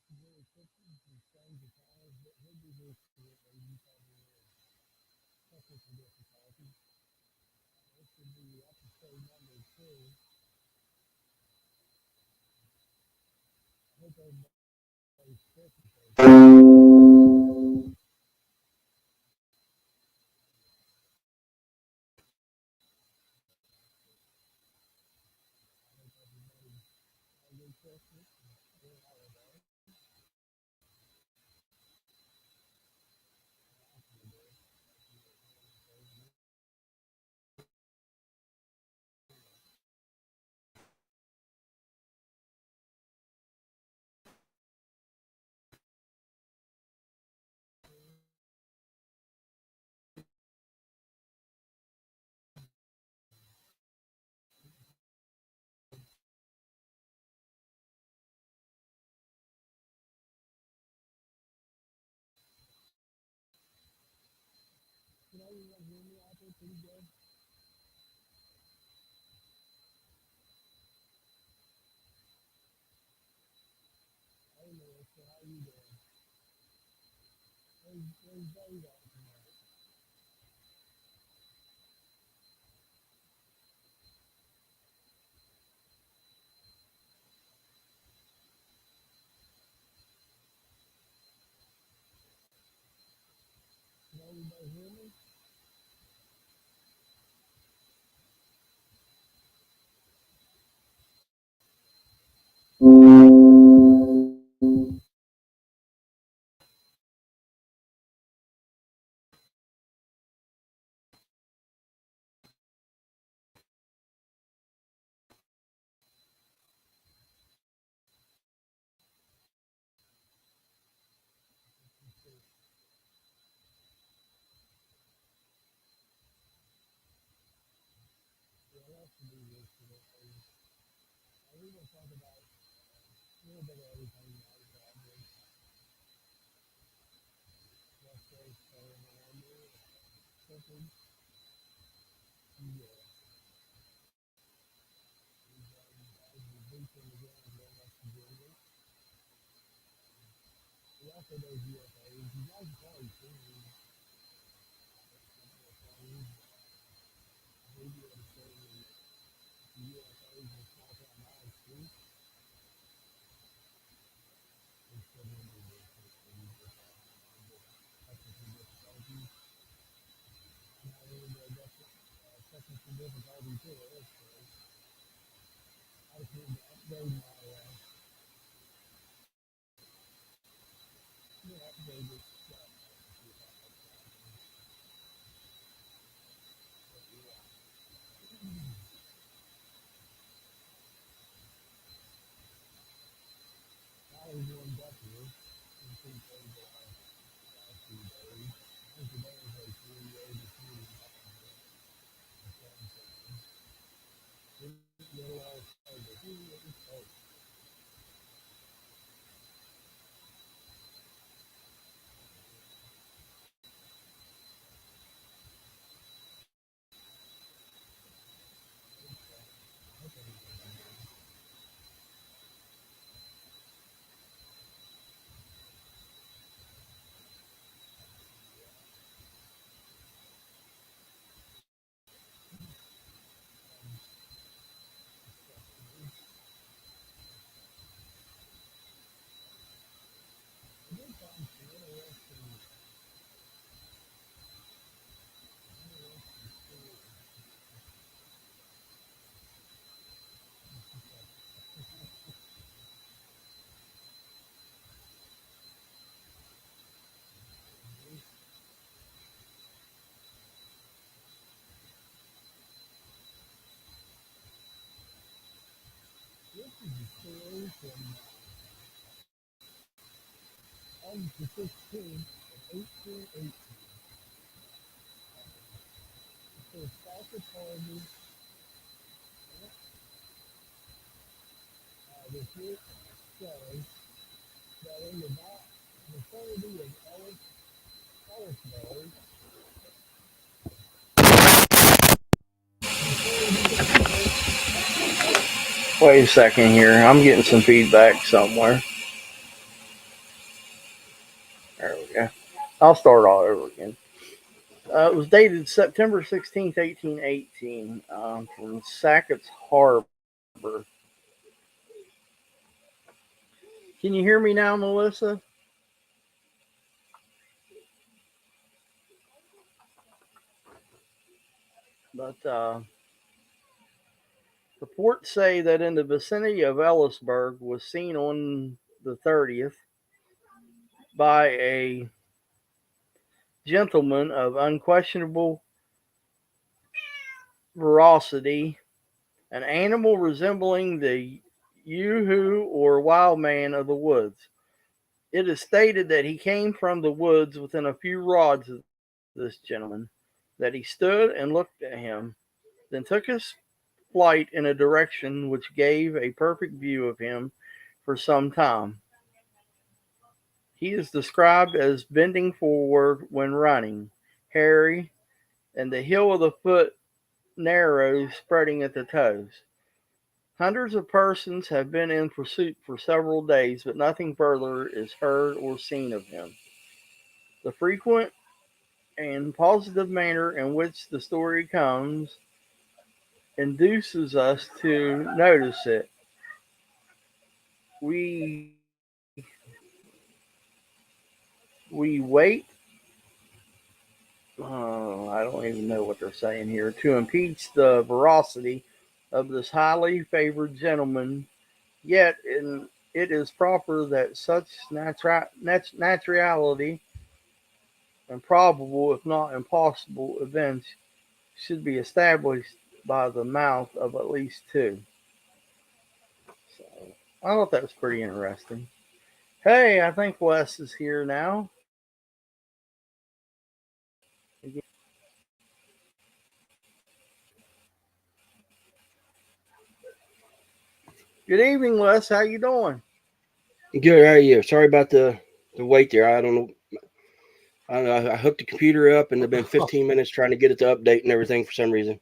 Very cryptids and strange encounters, but he'll be here shortly. You probably technical difficulties. This should be episode number 2. I hope everybody's Christmas okay. I hope everybody had a good Christmas and good holiday. Can everyone hear me out there pretty good? Hey Melissa, how you doing? Where's Dave at tonight? Can everybody hear me? Yeah, that should be good today. We're going to talk about a little bit of everything tonight, probably. West Coast, Carolina, Cryptids. Yeah, guys, the weekend again is going West Virginia. We also those UFOs. You guys have probably seen UFOs. Maybe at a certain UFOs in small town miles too. Instead of the technical difficulties. I'm having a technical difficulty too. So I just need to upgrade my, upgrade this stuff. I was warmed up here. I'm pretty cold the last few days. I think today was like 48 or 49. Little outside, but it's cold. I did find some interesting stories. This is a story from August the 16th of 1880. It says Soccer Party, the group says that in the vicinity of Ellisburg, Wait a second here. I'm getting some feedback somewhere. I'll start all over again. It was dated September 16th, 1818, from Sackett's Harbor. Can you hear me now, Melissa? But reports say that in the vicinity of Ellisburg was seen on the 30th by a gentleman of unquestionable veracity, an animal resembling the yoo-hoo or wild man of the woods. It is stated that he came from the woods within a few rods of this gentleman, that he stood and looked at him, then took his flight in a direction which gave a perfect view of him for some time. He is described as bending forward when running, hairy, and the heel of the foot narrow, spreading at the toes. Hundreds of persons have been in pursuit for several days, but nothing further is heard or seen of him. The frequent and positive manner in which the story comes induces us to notice it. We we wait. I don't even know what they're saying here to impeach the veracity of this highly favored gentleman. Yet, it is proper that such naturality and probable, if not impossible, events should be established by the mouth of at least two. So I thought that was pretty interesting. Hey, I think Wes is here now. Good evening, Wes. How you doing? Good. How are you? Sorry about the wait there. I don't know. I don't know. I hooked the computer up and it's been 15 minutes trying to get it to update and everything for some reason.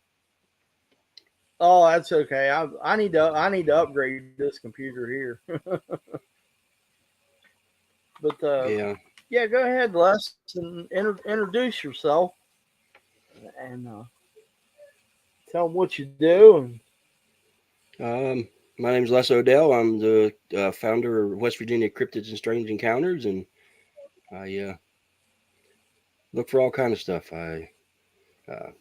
Oh, that's okay. I need to upgrade this computer here. But yeah, go ahead, Les, and introduce yourself and tell them what you do. And Um, my name's Les Odell. I'm the founder of West Virginia Cryptids and Strange Encounters, and I look for all kind of stuff. I uh,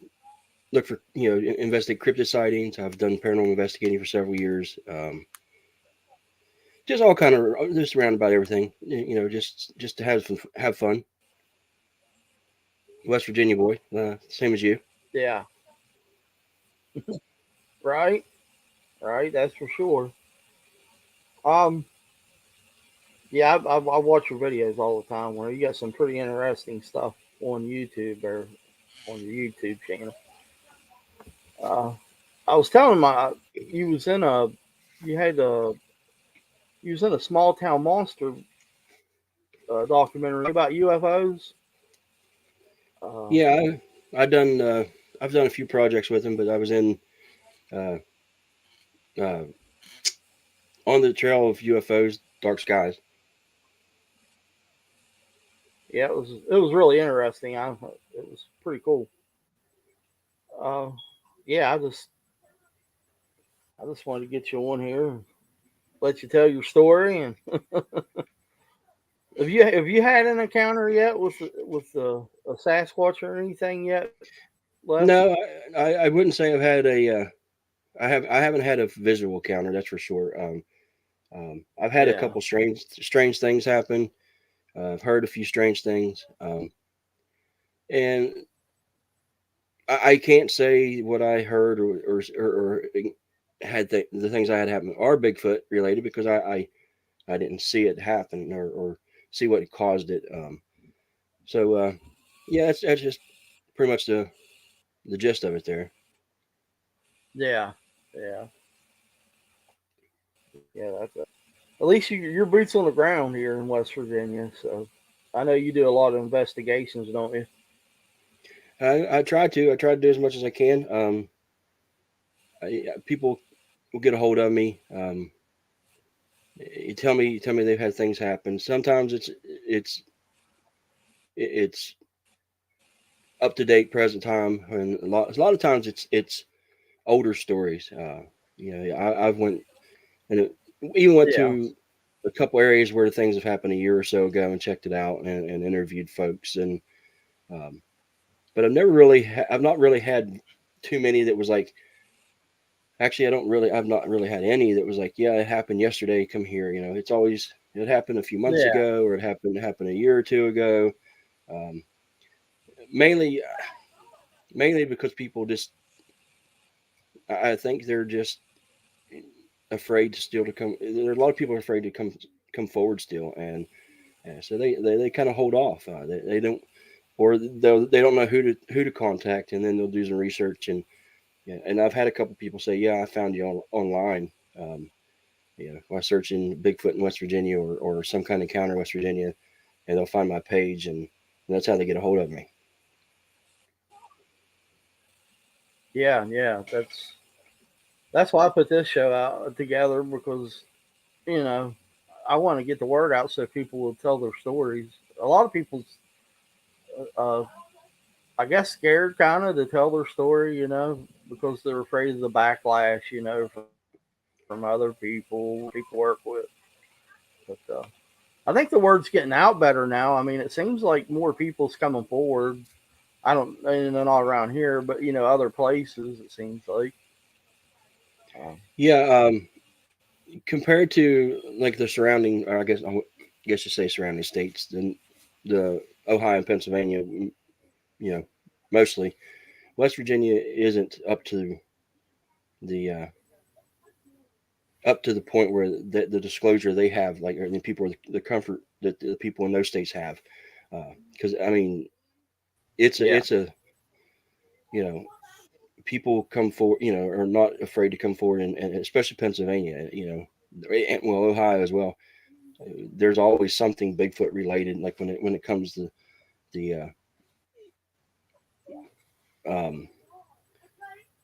look for investigate cryptid sightings. I've done paranormal investigating for several years. Just all kind of just around about everything. Just to have fun. West Virginia boy, same as you. yeah, right, right. That's for sure. Um, yeah, I watch your videos all the time. Where you got some pretty interesting stuff on YouTube or on your YouTube channel. Uh, I was telling my you was in a you had a you was in a small town monster documentary about UFOs. Uh, Yeah, I done I've done a few projects with him, but I was in uh, uh, on the trail of UFOs, dark skies. yeah, it was really interesting. It was pretty cool. Uh, yeah, I just wanted to get you on here and let you tell your story. And have you had an encounter yet with a Sasquatch or anything yet, Les? No, I wouldn't say I've had a I haven't had a visual counter, that's for sure. I've had a Yeah, couple strange things happen. I've heard a few strange things, and I can't say what I heard or had the things I had happen are Bigfoot related because I didn't see it happen or see what caused it. So yeah, that's just pretty much the gist of it there. yeah, yeah, yeah. At least you're boots on the ground here in West Virginia. So I know you do a lot of investigations, don't you? I try to do as much as I can. People will get a hold of me. You tell me they've had things happen. Sometimes it's it's up to date, present time, and a lot of times it's older stories. I've went and even went Yeah, to a couple areas where things have happened a year or so ago and checked it out and interviewed folks um, but I've not really had too many that was like, actually, I've not really had any that was like, yeah, it happened yesterday. Come here. It's always, it happened a few months yeah, ago, or it happened a year or two ago. Um, mainly, mainly because people just, I think they're just afraid to still to come. There are a lot of people are afraid to come forward still, and so they kind of hold off. They don't, or they don't know who to contact, and then they'll do some research. And yeah, and I've had a couple people say, yeah, I found you online. By searching Bigfoot in West Virginia, or some kind of encounter in West Virginia, and they'll find my page, and that's how they get a hold of me. yeah. That's why I put this show out together because you know I want to get the word out so people will tell their stories. A lot of people, uh, I guess, scared kind of to tell their story, because they're afraid of the backlash, from other people work with. But I think the word's getting out better now. I mean, it seems like more people's coming forward. I don't, and not around here, but other places. It seems like. Um, Yeah, compared to like the surrounding, or I guess you say surrounding states, then the Ohio and Pennsylvania, you know, mostly West Virginia isn't the uh, up to the point where the disclosure they have, like, or the people, the comfort that the people in those states have, because I mean, yeah, it's a you know people come forward, are not afraid to come forward, and especially Pennsylvania, and, well, Ohio as well. There's always something Bigfoot related, like when it comes to the um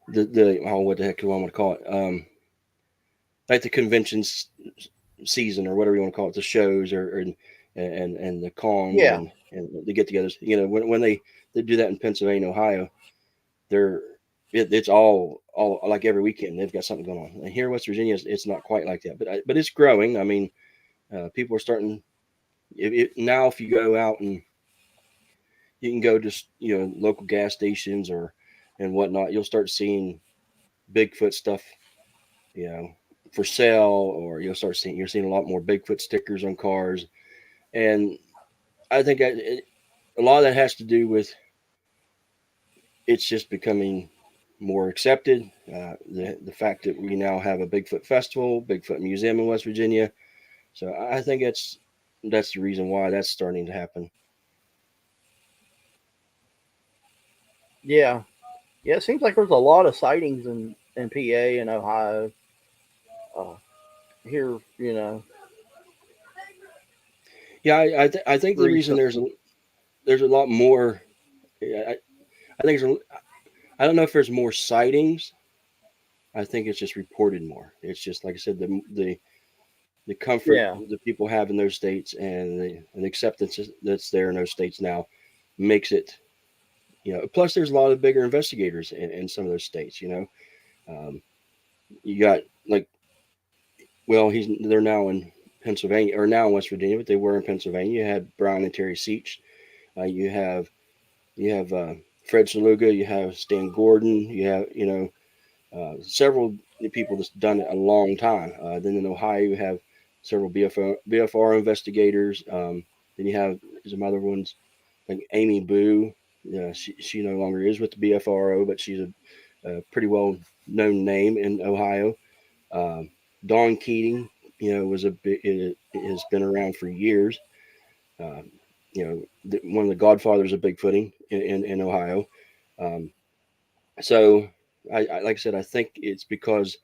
the oh, what the heck do I want to call it, like the conventions season, or whatever you want to call it, the shows, and the cons, yeah, and the get-togethers. When they do that in Pennsylvania, Ohio, they're it's all like every weekend they've got something going on. And here in West Virginia, it's not quite like that, but it's growing. I mean, people are starting. Now, if you go out and you can go to local gas stations or and whatnot, you'll start seeing Bigfoot stuff, you know, for sale, or you're seeing a lot more Bigfoot stickers on cars, and I think a lot of that has to do with it's just becoming more accepted. The fact that we now have a Bigfoot festival, Bigfoot museum in West Virginia, so I think that's the reason why that's starting to happen. yeah, yeah. It seems like there's a lot of sightings in PA and Ohio. Uh, Here, Yeah, I think the reason recently. there's a lot more. I think I don't know if there's more sightings. I think it's just reported more. It's just like I said, the comfort Yeah, that people have in those states, and the acceptance that's there in those states now makes it. Plus there's a lot of bigger investigators in some of those states. Um, you got, like, well, they're now in Pennsylvania, or now in West Virginia, but they were in Pennsylvania. You had Brian and Terry Seach. You have Fred Saluga. You have Stan Gordon. You have several people that's done it a long time. Then in Ohio, you have several BFR investigators. Then you have some other ones like Amy Boo. She no longer is with the BFRO, but she's a pretty well known name in Ohio. Um, Don Keating, was it has been around for years. Um, one of the godfathers of Bigfooting in Ohio. Um, so, like I said, I think it's because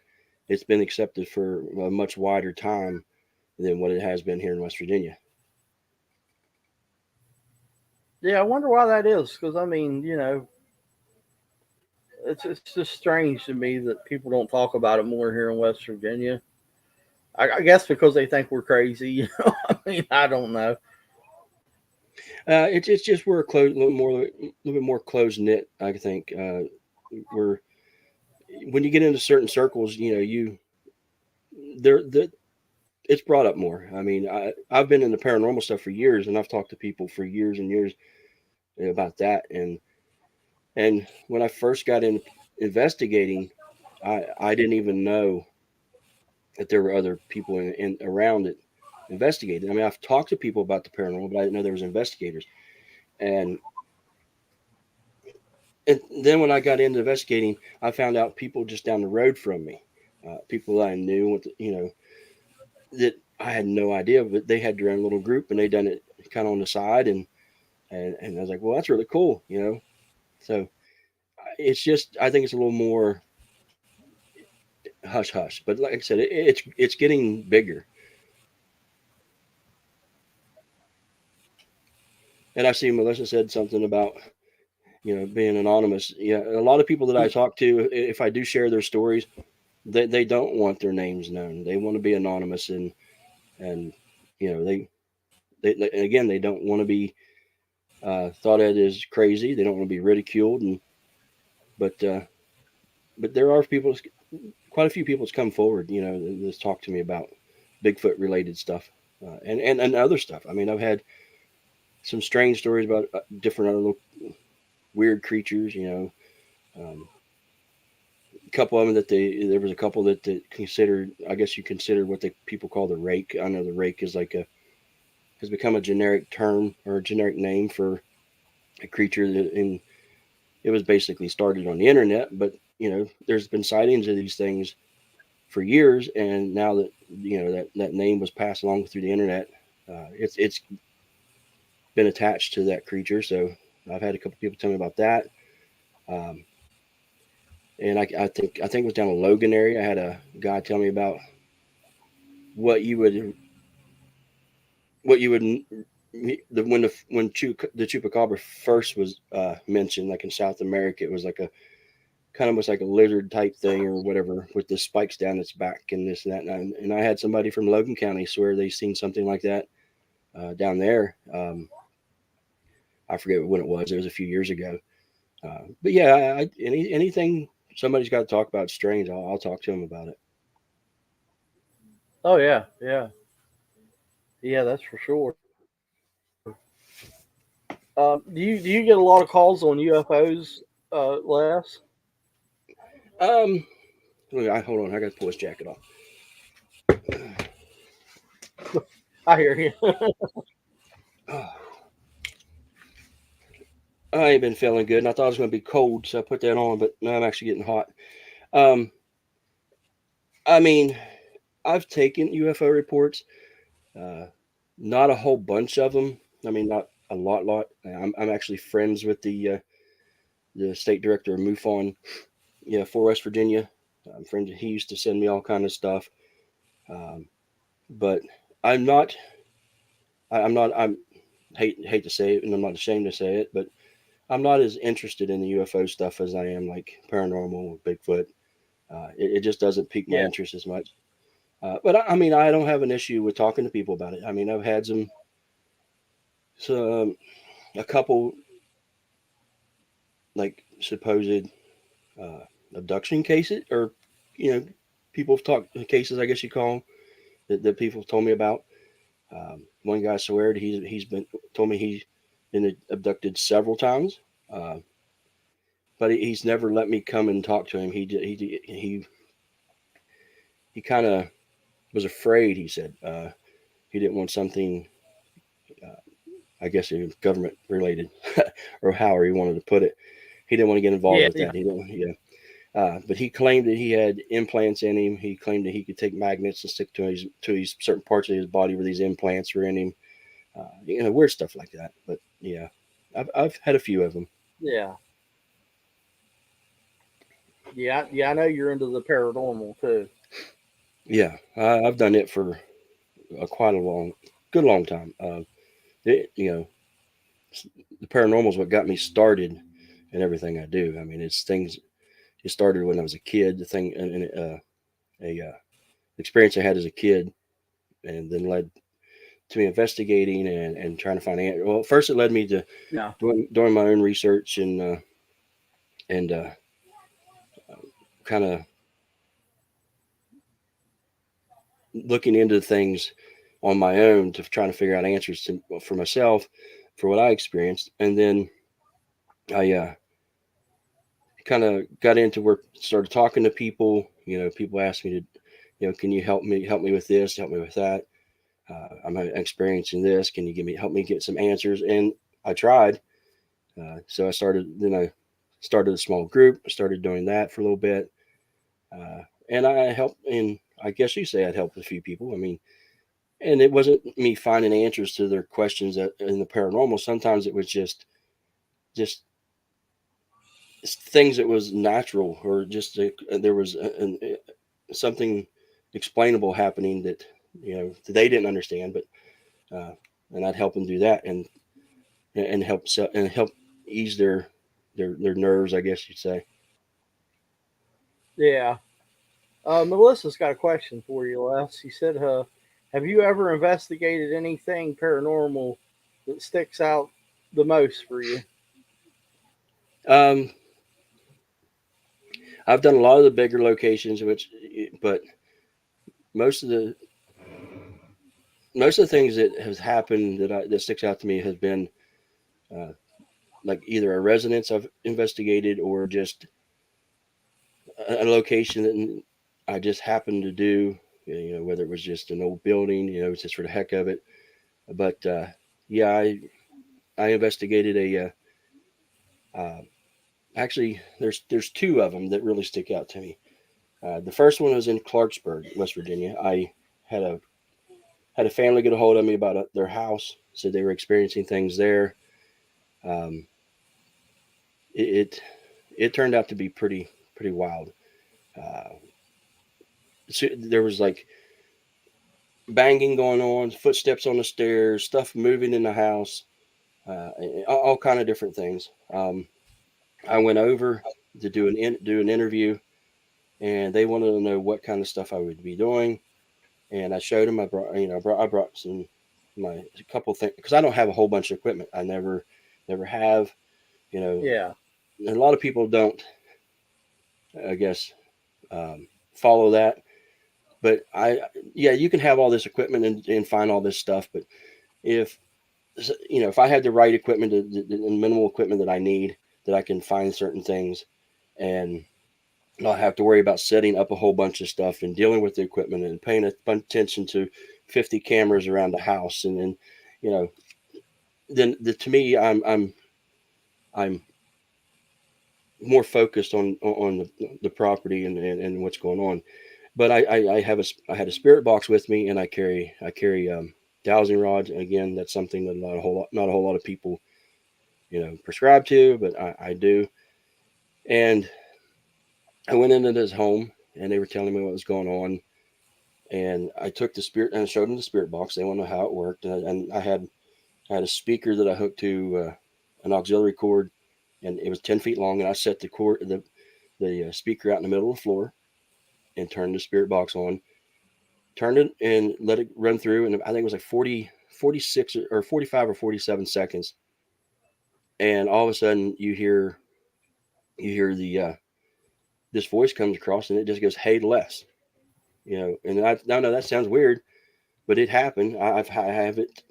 it's been accepted for a much wider time than what it has been here in West Virginia. yeah. I wonder why that is. Because I mean, it's just strange to me that people don't talk about it more here in West Virginia. I guess because they think we're crazy. I mean, I don't know. It's just we're a close, little bit more close knit. I think we're when you get into certain circles, you know, there it's brought up more. I mean, I've been in the paranormal stuff for years, and I've talked to people for years and years about that. And when I first got into investigating, I didn't even know that there were other people in around it investigating. I mean, I've talked to people about the paranormal, but I didn't know there was investigators. And and then when I got into investigating, I found out people just down the road from me, people that I knew, you know, that I had no idea, but they had their own little group and they done it kind of on the side, and I was like, well, that's really cool, you know. So it's just I think it's a little more hush hush, but like I said, it's getting bigger. And I see Melissa said something about being anonymous. Yeah, a lot of people that I talk to, if I do share their stories, they don't want their names known. They want to be anonymous, and you know and again they don't want to be thought of as crazy. They don't want to be ridiculed, and but uh, but there are people, quite a few people that's come forward, that's talked to me about Bigfoot related stuff, and other stuff. I mean, I've had some strange stories about different other little weird creatures. A couple of them there was a couple that considered, I guess you consider what the people call the rake. I know the rake is like a has become a generic term or a generic name for a creature that it was basically started on the internet, but there's been sightings of these things for years, and now that that name was passed along through the internet, it's been attached to that creature. So I've had a couple people tell me about that, um, and I think it was down in Logan area. I had a guy tell me about what you would what you would the chupacabra first was mentioned, like in South America. It was like a kind of was like a lizard type thing or whatever with the spikes down its back and this and that. And I had somebody from Logan County swear they seen something like that down there. I forget when it was. It was a few years ago. But yeah, anything somebody's got to talk about strange, I'll talk to them about it. Oh yeah, yeah, yeah. That's for sure. Do you get a lot of calls on UFOs, Les? Um, hold on. I got to pull this jacket off. I hear you. Oh, I ain't been feeling good, and I thought it was going to be cold, so I put that on. But now I'm actually getting hot. Um, I mean, I've taken UFO reports. Uh, Not a whole bunch of them. I mean, not a lot. I'm actually friends with the state director of MUFON, yeah, for West Virginia. I'm friends. He used to send me all kind of stuff. Um, but I'm not. I'm not. I'm hate to say it, and I'm not ashamed to say it, but I'm not as interested in the UFO stuff as I am like paranormal or Bigfoot. It just doesn't pique my Yeah, interest as much. But I mean, I don't have an issue with talking to people about it. I mean, I've had some a couple like supposed uh, abduction cases, or you know, people have talked cases, I guess you call them, that people have told me about. One guy swear he's been told me he's been abducted several times, uh, but he's never let me come and talk to him. He kind of was afraid. He said he didn't want something, uh, I guess, government related, or however he wanted to put it. He didn't want to get involved yeah, with yeah, that. He didn't. Yeah. But he claimed that he had implants in him. He claimed that he could take magnets and stick to his certain parts of his body where these implants were in him. Weird stuff like that. But yeah, I've had a few of them. yeah, yeah. Yeah, I know you're into the paranormal too. Yeah, I've done it for quite a good long time. It, you know, the paranormal is what got me started in everything I do. I mean, it's things. It started when I was a kid. The thing and a experience I had as a kid, and then led to me investigating and trying to find answers. Well, first it led me to Yeah. doing my own research and kind of looking into things on my own to trying to figure out answers for myself for what I experienced, and then I kind of got into work, started talking to people. People asked me to, can you help me with this, help me with that. I'm experiencing this. Can you help me get some answers? And I tried. So I started a small group. I started doing that for a little bit. And I helped, and I guess you say I'd helped a few people. I mean, and it wasn't me finding answers to their questions in the paranormal. Sometimes it was just things that was natural, or just there was something explainable happening that they didn't understand, but uh, and I'd help them do that and help ease their nerves, I guess you'd say. Yeah. Melissa's got a question for you, Les. She said, have you ever investigated anything paranormal that sticks out the most for you? Um, I've done a lot of the bigger locations, but most of the most of the things that has happened that sticks out to me has been uh, like either a residence I've investigated or just a location that I just happened to do. Whether it was just an old building, it's just for the heck of it. But yeah, I investigated uh, actually there's two of them that really stick out to me. The first one was in Clarksburg, West Virginia. I had a had a family get a hold of me about their house, said they were experiencing things there. Um, it it turned out to be pretty wild. Uh, so there was like banging going on, footsteps on the stairs, stuff moving in the house, all kind of different things. I went over to do an interview, and they wanted to know what kind of stuff I would be doing, and I showed them. I brought some my a couple things because I don't have a whole bunch of equipment. I never have. You know, Yeah. and a lot of people don't, I guess, follow that. But yeah, you can have all this equipment and find all this stuff, but if if I had the right equipment and minimal equipment that I need, that I can find certain things and not have to worry about setting up a whole bunch of stuff and dealing with the equipment and paying attention to 50 cameras around the house, and then you know to me I'm more focused on the property and what's going on. But I had a spirit box with me, and I carry dowsing rods, and again, that's something that not a whole lot of people prescribe to, but I do. And I went into this home, and they were telling me what was going on, and I took the spirit and I showed them the spirit box. They want to know how it worked, and I had a speaker that I hooked to an auxiliary cord, and it was 10 feet long, and I set the speaker out in the middle of the floor and turned the spirit box on, turned it and let it run through, and I think it was like 46 or 45 or 47 seconds, and all of a sudden you hear the this voice comes across, and it just goes, "Hey, Les," and I know that sounds weird, but it happened. I have it.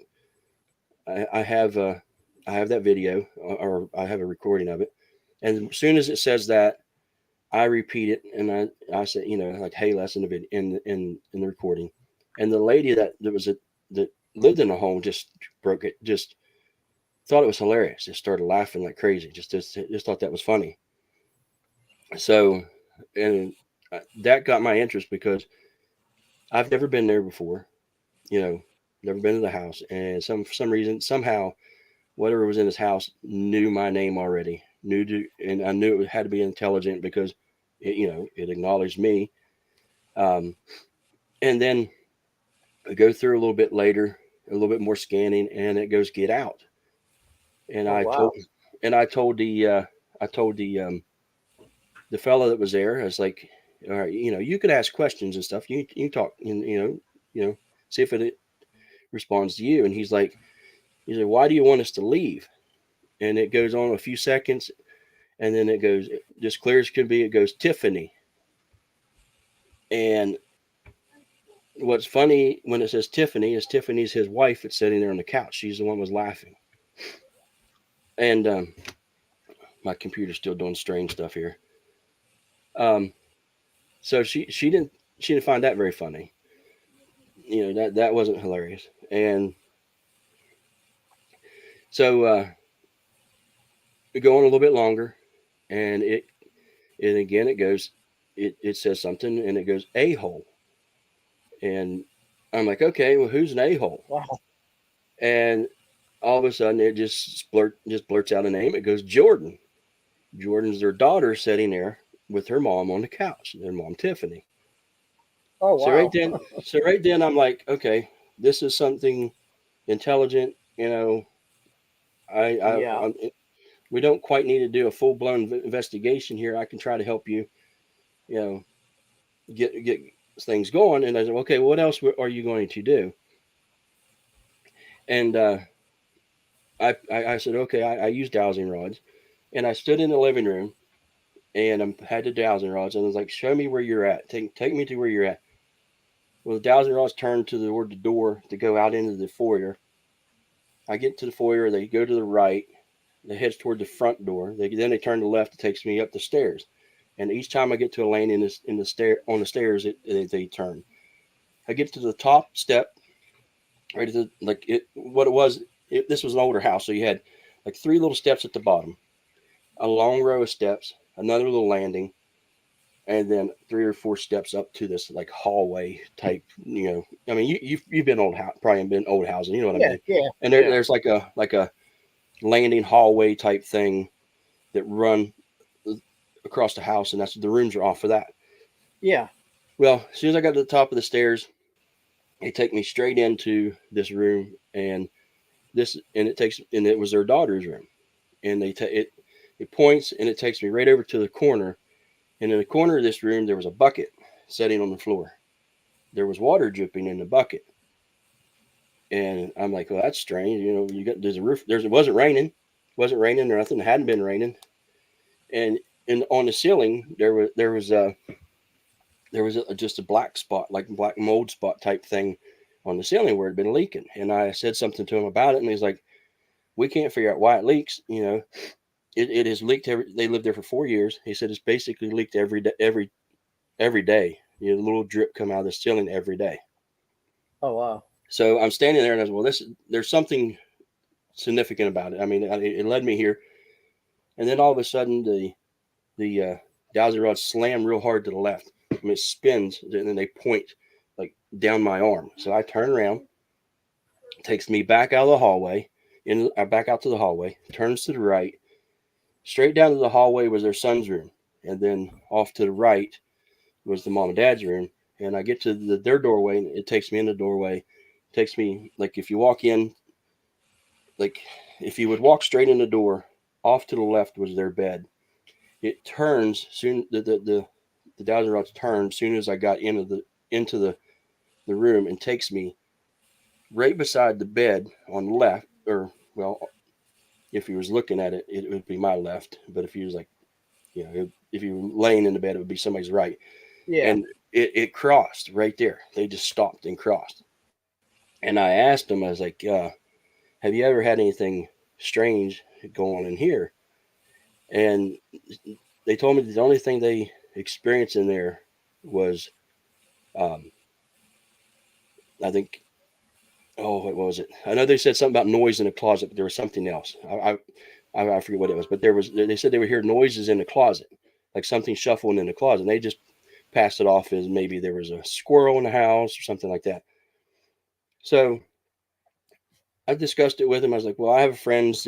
I have I have that video, or I have a recording of it, and as soon as it says that, I repeat it, and I say, like, "Hey, Les," in the video, in the recording, and the lady that lived in the home just broke it, just thought it was hilarious, just started laughing like crazy, just thought that was funny. So, and that got my interest because I've never been there before, you know, never been to the house, and for some reason, somehow, whatever was in his house knew my name already, and I knew it had to be intelligent because it acknowledged me. Um, and then I go through a little bit later, a little bit more scanning, and it goes get out. And Oh, I told wow. and I told the fellow that was there, I was like, all right, you could ask questions and stuff. You talk, and see if it responds to you, and he's like, why do you want us to leave? And it goes on a few seconds, and then it goes just clear as can be. It goes Tiffany, and what's funny when it says Tiffany is Tiffany's his wife that's sitting there on the couch. She's the one who was laughing, and my computer's still doing strange stuff here. Um, so she didn't find that very funny. That wasn't hilarious, and so we go on a little bit longer, and and again it goes, it says something, and it goes a hole, and I'm like, okay, well, who's an a hole? Wow. And all of a sudden, it just blurts out a name. It goes Jordan. Jordan's their daughter sitting there with her mom on the couch. Their mom Tiffany. Oh So right wow. then, so right then, I'm like, okay, this is something intelligent. Yeah. I'm, we don't quite need to do a full blown investigation here. I can try to help you, you know, get things going. And I said, okay, what else are you going to do? And I said, okay, I use dowsing rods, and I stood in the living room, and I had the dowsing rods, and I was like, show me where you're at. Take me to where you're at. Well, the dowsing rods turned toward the door to go out into the foyer. I get to the foyer. They go to the right. They head toward the front door. Then they turn to the left. It takes me up the stairs. And each time I get to a lane in the stair on the stairs, they turn. I get to the top step, right at the like it. What it was, this was an older house, so you had like three little steps at the bottom, a long row of steps, another little landing, and then three or four steps up to this like hallway type. I mean, you've been probably been old housing. You know what I Yeah. mean? Yeah. And Yeah. there's like a landing hallway type thing that run across the house, and that's the rooms are off of that. Yeah. Well, as soon as I got to the top of the stairs, they take me straight into this room, and it was their daughter's room, and it points and it takes me right over to the corner, and in the corner of this room there was a bucket sitting on the floor. There was water dripping in the bucket, and I'm like, well, that's strange. There's a roof. It wasn't raining or nothing. It hadn't been raining, and on the ceiling there was just a black spot, like black mold spot type thing on the ceiling where it had been leaking. And I said something to him about it, and he's like, "We can't figure out why it leaks. It has leaked. They lived there for 4 years." He said it's basically leaked every day. A little drip come out of the ceiling every day. Oh wow. So I'm standing there, and I said, "Well, there's something significant about it. I mean, it led me here." And then all of a sudden, the dowsing rod slammed real hard to the left. I mean, it spins, and then they point like down my arm. So I turn around, takes me back out of the hallway, back out to the hallway, turns to the right. Straight down to the hallway was their son's room, and then off to the right was the mom and dad's room. And I get to their doorway, and it takes me in the doorway. It takes me like if you walk in, like if you would walk straight in the door, off to the left was their bed. It turns soon. The dowsing rods turned soon as I got into the room, and takes me right beside the bed on the left, or well, if he was looking at it, it would be my left. But if he was like, if you were laying in the bed, it would be somebody's right. Yeah. And it crossed right there. They just stopped and crossed. And I asked him, I was like, have you ever had anything strange go on in here? And they told me the only thing they experienced in there was, um, I think, oh, what was it? I know they said something about noise in the closet, but there was something else. I forget what it was, but they said they would hear noises in the closet, like something shuffling in the closet. And they just passed it off as maybe there was a squirrel in the house or something like that. So I discussed it with him. I was like, well, I have friends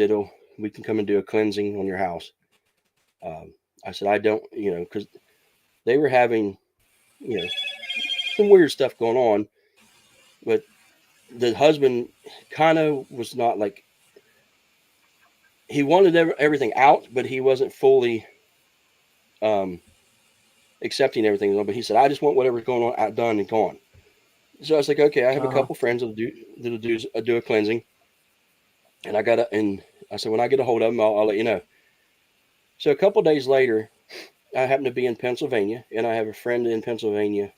we can come and do a cleansing on your house. I said, I don't, because they were having, you know, some weird stuff going on, but the husband kind of was not like, he wanted everything out, but he wasn't fully um, accepting everything. But he said, I just want whatever's going on out done and gone. So I was like, okay, I have a Uh-huh. couple friends that'll do a cleansing, and I said when I get a hold of them, I'll let you know. So a couple days later, I happen to be in Pennsylvania, and I have a friend in Pennsylvania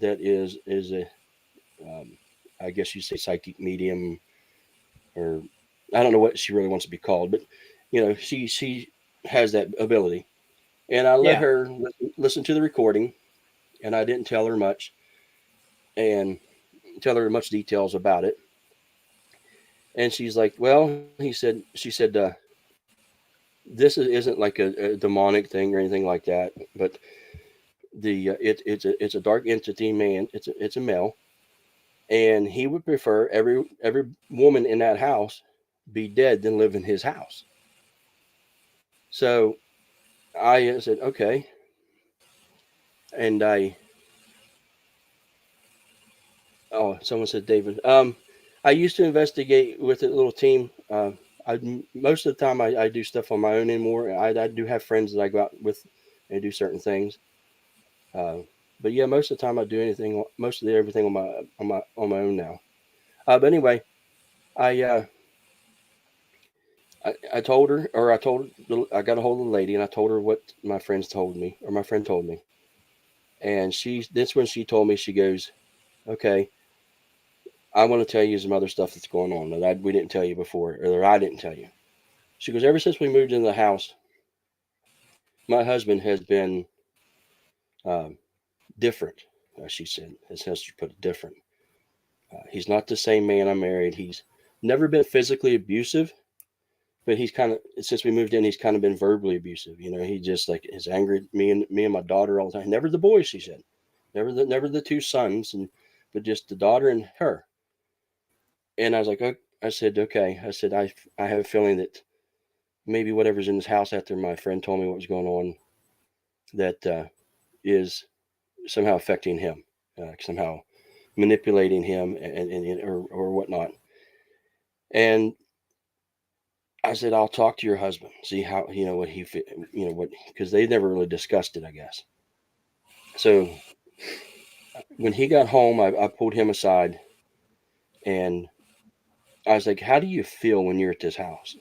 that is a um, I guess you say psychic medium, or I don't know what she really wants to be called, but she has that ability. And I let Yeah. her listen to the recording, and I didn't tell her much and tell her much details about it. And she's like, "Well," she said, "This isn't like a demonic thing or anything like that, but it's a dark entity man. It's a male, and he would prefer every woman in that house be dead than live in his house." So I said, "Okay," and I oh, someone said David. I used to investigate with a little team. Most of the time I do stuff on my own anymore. I do have friends that I go out with and do certain things. Uh, but yeah, most of the time I do most of everything on my own now. But anyway, I, uh, I told her, or I got a hold of the lady, and I told her what my friends told me, or my friend told me, and this when she told me, she goes, "Okay, I want to tell you some other stuff that's going on that we didn't tell you before, or that I didn't tell you." She goes, "Ever since we moved into the house, my husband has been um, different." She said, as she put it, different. He's not the same man I married. He's never been physically abusive, but he's kind of since we moved in, he's kind of been verbally abusive. He just like is angry at me and my daughter all the time. Never the boys, she said, never the two sons, but just the daughter and her. And I was like, oh, I said, okay. I said, I have a feeling that maybe whatever's in this house after my friend told me what was going on, that is somehow affecting him, somehow manipulating him or whatnot. And I said, I'll talk to your husband, see how what what, because they never really discussed it, I guess. So when he got home, I pulled him aside and I was like, "How do you feel when you're at this house?"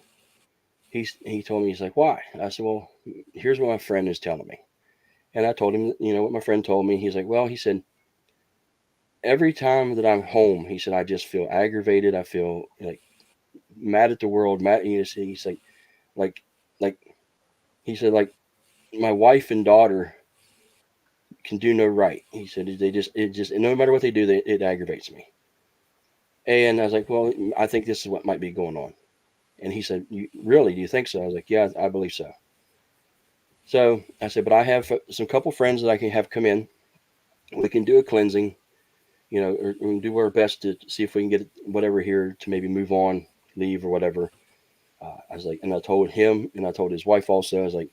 He told me, he's like, "Why?" I said, "Well, here's what my friend is telling me." And I told him, what my friend told me. He's like, "Well," he said, "every time that I'm home," he said, "I just feel aggravated. I feel like mad at the world. Mad." He's like, like he said, like my wife and daughter can do no right. He said it just no matter what they do, it aggravates me. And I was like, well, I think this is what might be going on. And he said, you really, do you think so? I was like, yeah, I believe so. So I said, but I have some couple friends that I can have come in. We can do a cleansing, or we can do our best to see if we can get whatever here to maybe move on, leave or whatever. I was like, and I told him and I told his wife also, I was like,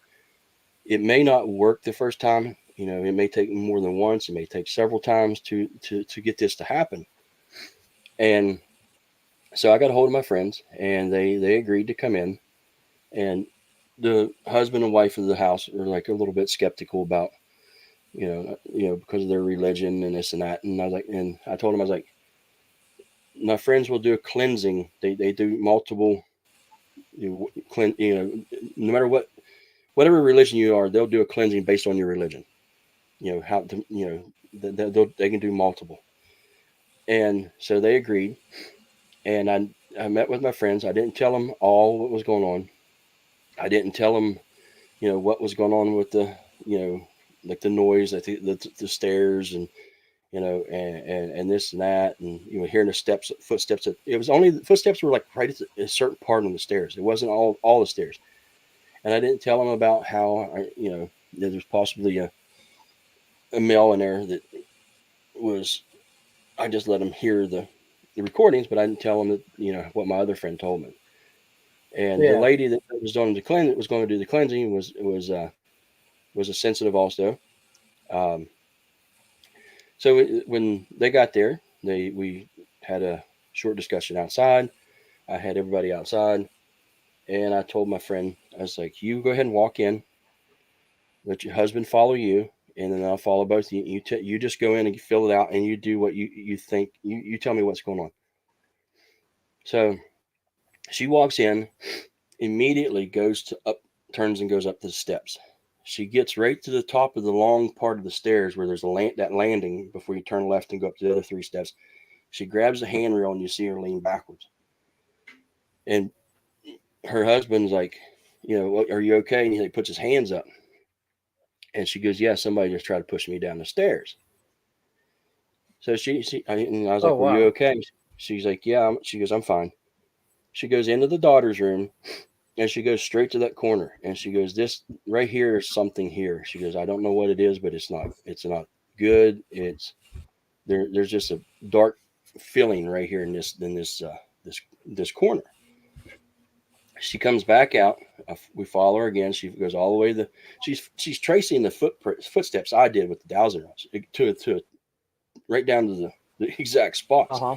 it may not work the first time. It may take more than once. It may take several times to get this to happen. And so I got a hold of my friends, and they agreed to come in. And the husband and wife of the house were like a little bit skeptical about because of their religion and this and that. And I told them, I was like, my friends will do a cleansing. They do multiple no matter whatever religion you are, they'll do a cleansing based on your religion. How to they can do multiple. And so they agreed. And I met with my friends. I didn't tell them all what was going on. I didn't tell them what was going on with you know like the noise, I think the stairs, and and this and that, and hearing the footsteps. It was only the footsteps were like right at a certain part on the stairs. It wasn't all the stairs. And I didn't tell them about how that there's possibly a male in there that was. I just let them hear the recordings, but I didn't tell them that what my other friend told me. And the Yeah. lady that was going to do the cleansing was a sensitive also. Um, so when they got there, we had a short discussion outside. I had everybody outside, and I told my friend, I was like, "You go ahead and walk in. Let your husband follow you, and then I'll follow both. You just go in and fill it out, and you do what you think. You tell me what's going on. So she walks in, immediately goes to up, turns and goes up the steps. She gets right to the top of the long part of the stairs where there's that landing before you turn left and go up to the other three steps. She grabs the handrail and you see her lean backwards. And her husband's like, are you okay? And he puts his hands up. And she goes, yeah, somebody just tried to push me down the stairs. So and I was Oh like, were you wow. okay? She's like, yeah. She goes, I'm fine. She goes into the daughter's room and she goes straight to that corner. And she goes, this right here is something here. She goes, I don't know what it is, but it's not good. There's just a dark feeling right here in this corner. She comes back out. We follow her again. She goes all the way she's tracing the footsteps I did with the dowsing rods to right down to the exact spots. Uh-huh.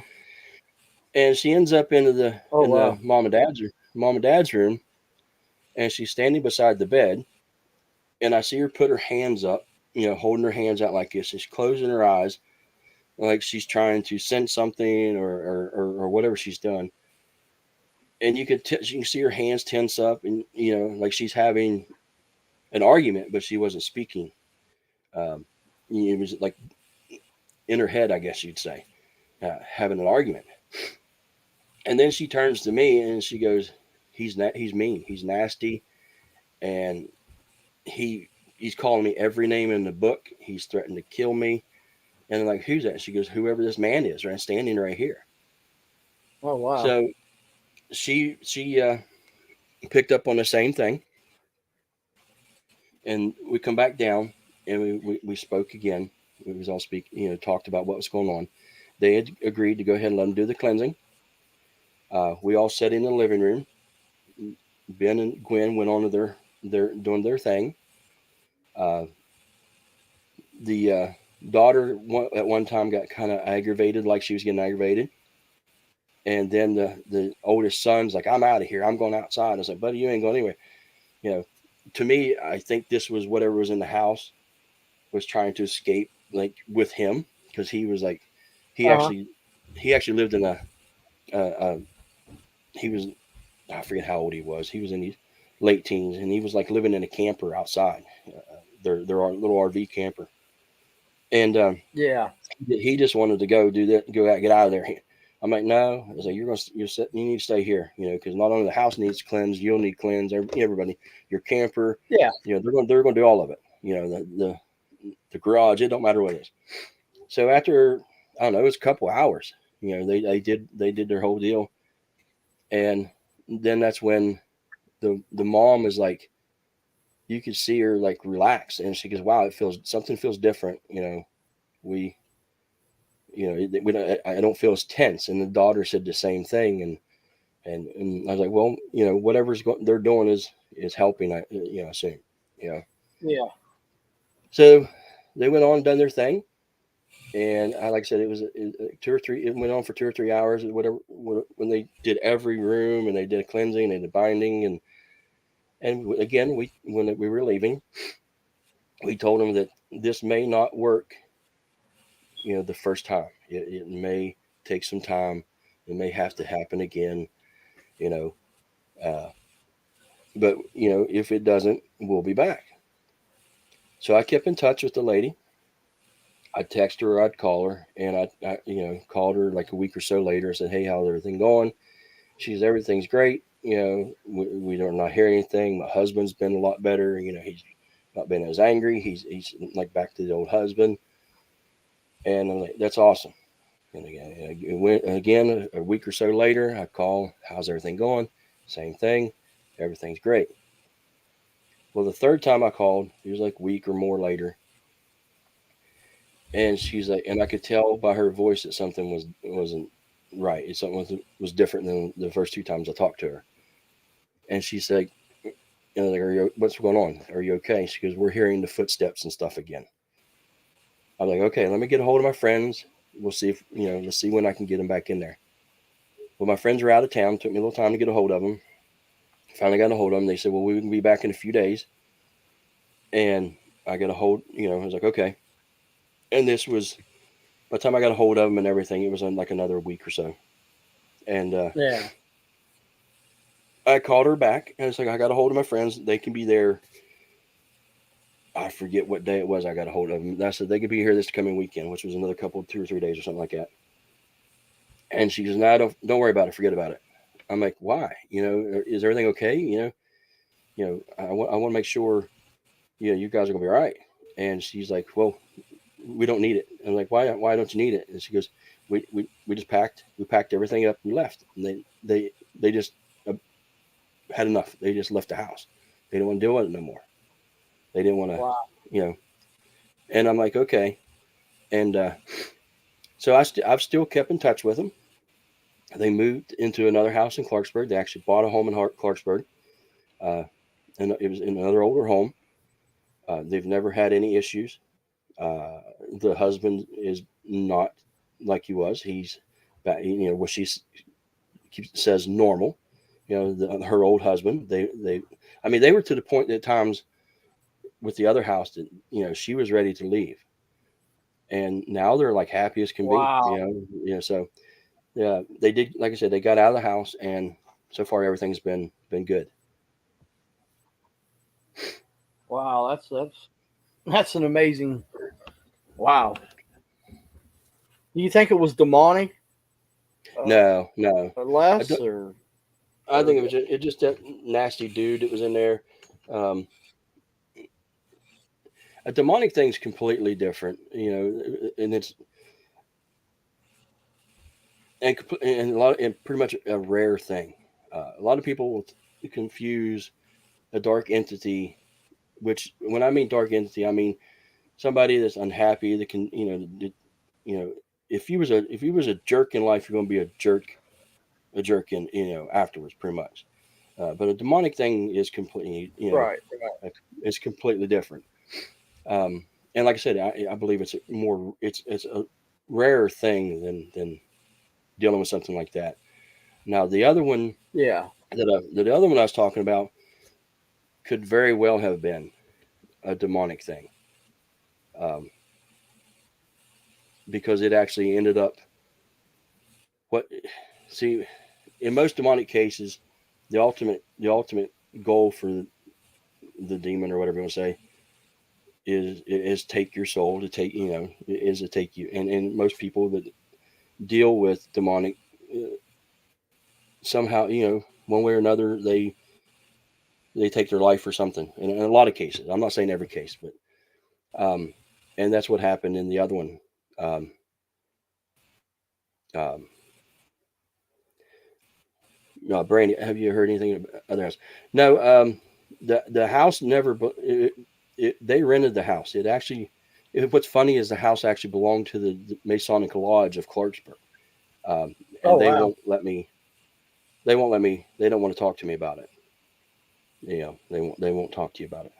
And she ends up Oh in the wow. mom and dad's room, and she's standing beside the bed, and I see her put her hands up, holding her hands out like this. She's closing her eyes, like she's trying to send something or whatever she's done. And you can see her hands tense up, and like she's having an argument, but she wasn't speaking. Um, it was like in her head, I guess you'd say, having an argument. And then she turns to me and she goes, he's mean, he's nasty, and he's calling me every name in the book. He's threatened to kill me. And I'm like, who's that? She goes, whoever this man is, right, standing right here. Oh wow. So she picked up on the same thing, and we come back down, and we spoke again. We was all talked about what was going on. They had agreed to go ahead and let them do the cleansing. We all sat in the living room. Ben and Gwen went on to their doing their thing. Uh, the daughter at one time got kind of aggravated, like she was getting aggravated. And then the oldest son's like, I'm out of here. I'm going outside. I was like, buddy, you ain't going anywhere. You know, to me, I think this was whatever was in the house was trying to escape, like with him, because he was like, he Uh-huh. actually he actually lived in a he was, I forget how old he was. He was in his late teens, and he was like living in a camper outside. Their little RV camper, and Yeah. he just wanted to go do that, go out, get out of there. I'm like, no. I was like, you need to stay here, because not only the house needs cleansed, you'll need cleansed. Everybody, your camper, Yeah. they're going to do all of it. The garage, it don't matter what it is. So after, I don't know, it was a couple hours. They did their whole deal, and then that's when the mom is like, you could see her like relax, and she goes, wow, something feels different. We we don't, I don't feel as tense. And the daughter said the same thing, and I was like, well, they're doing is helping. I assume, you know. Yeah. So they went on and done their thing, and like I said, it was 2 or 3. It went on for 2 or 3 hours, whatever. When they did every room and they did a cleansing and the binding, and again, when we were leaving, we told them that this may not work, the first time. It may take some time. It may have to happen again, you know. Uh, but if it doesn't, we'll be back. So I kept in touch with the lady. I'd text her, or I'd call her, and I called her like a week or so later. I said, "Hey, how's everything going?" She's, "Everything's great. We don't not hear anything. My husband's been a lot better. He's not been as angry. He's like back to the old husband." And I'm like, "That's awesome." And again a week or so later, I call, "How's everything going?" Same thing. Everything's great. Well, the third time I called, it was like a week or more later, and she's like, and I could tell by her voice that something wasn't right. Something was different than the first 2 times I talked to her. And she said, like, what's going on? Are you okay? She goes, we're hearing the footsteps and stuff again. I'm like, okay, let me get a hold of my friends. We'll see if let's see when I can get them back in there. Well, my friends are out of town. Took me a little time to get a hold of them. Finally got a hold of them. They said, well, we can be back in a few days. And I got a hold. I was like, okay. And this was by the time I got a hold of him and everything, it was in like another week or so. And Yeah. I called her back, and it's like I got a hold of my friends. They can be there. I forget what day it was. I got a hold of them. I said they could be here this coming weekend, which was another couple, 2 or 3 days or something like that. And she goes, "No, don't worry about it. Forget about it." I'm like, "Why? Is everything okay? I want to make sure you guys are gonna be all right." And she's like, "Well, we don't need it." I'm like, "Why don't you need it?" And she goes, "We just packed everything up, we left." And they just uh, had enough. They just left the house. They didn't want to deal with it no more. They didn't want to, Wow. you know. And I'm like, okay. And so I've still kept in touch with them. They moved into another house in Clarksburg. They actually bought a home in Clarksburg, uh, and it was in another older home. They've never had any issues. Uh, the husband is not like he was. He's, what she says normal. Her old husband. I mean, they were to the point at times with the other house that she was ready to leave, and now they're like happy as can be. Wow. So yeah, they did. Like I said, they got out of the house, and so far everything's been good. Wow. That's an amazing. Wow. Do you think it was demonic, uh, No, no, or I less, don't. or I think or it just that nasty dude that was in there. Um, a demonic thing's completely different, and and a lot and pretty much a rare thing. A lot of people will confuse a dark entity, which when I mean dark entity, I mean somebody that's unhappy that can, you know, if you was a jerk in life, you're going to be a jerk in, afterwards, pretty much. But a demonic thing is completely, right? it's completely different. Um, and like I said, I believe it's a rarer thing than dealing with something like that. Now, Yeah. the other one I was talking about could very well have been a demonic thing, um, because it actually ended up what. See, in most demonic cases, the ultimate goal for the demon or whatever you want to say is take your soul to take is to take you, and most people that deal with demonic, somehow, one way or another, they take their life or something. In a lot of cases, I'm not saying every case, but um, and that's what happened in the other one. Um, um, no, Brandy, have you heard anything about other house? No, the house never. They rented the house. What's funny is the house actually belonged to the Masonic Lodge of Clarksburg, and Oh wow. They won't let me. They don't want to talk to me about it. They won't talk to you about it.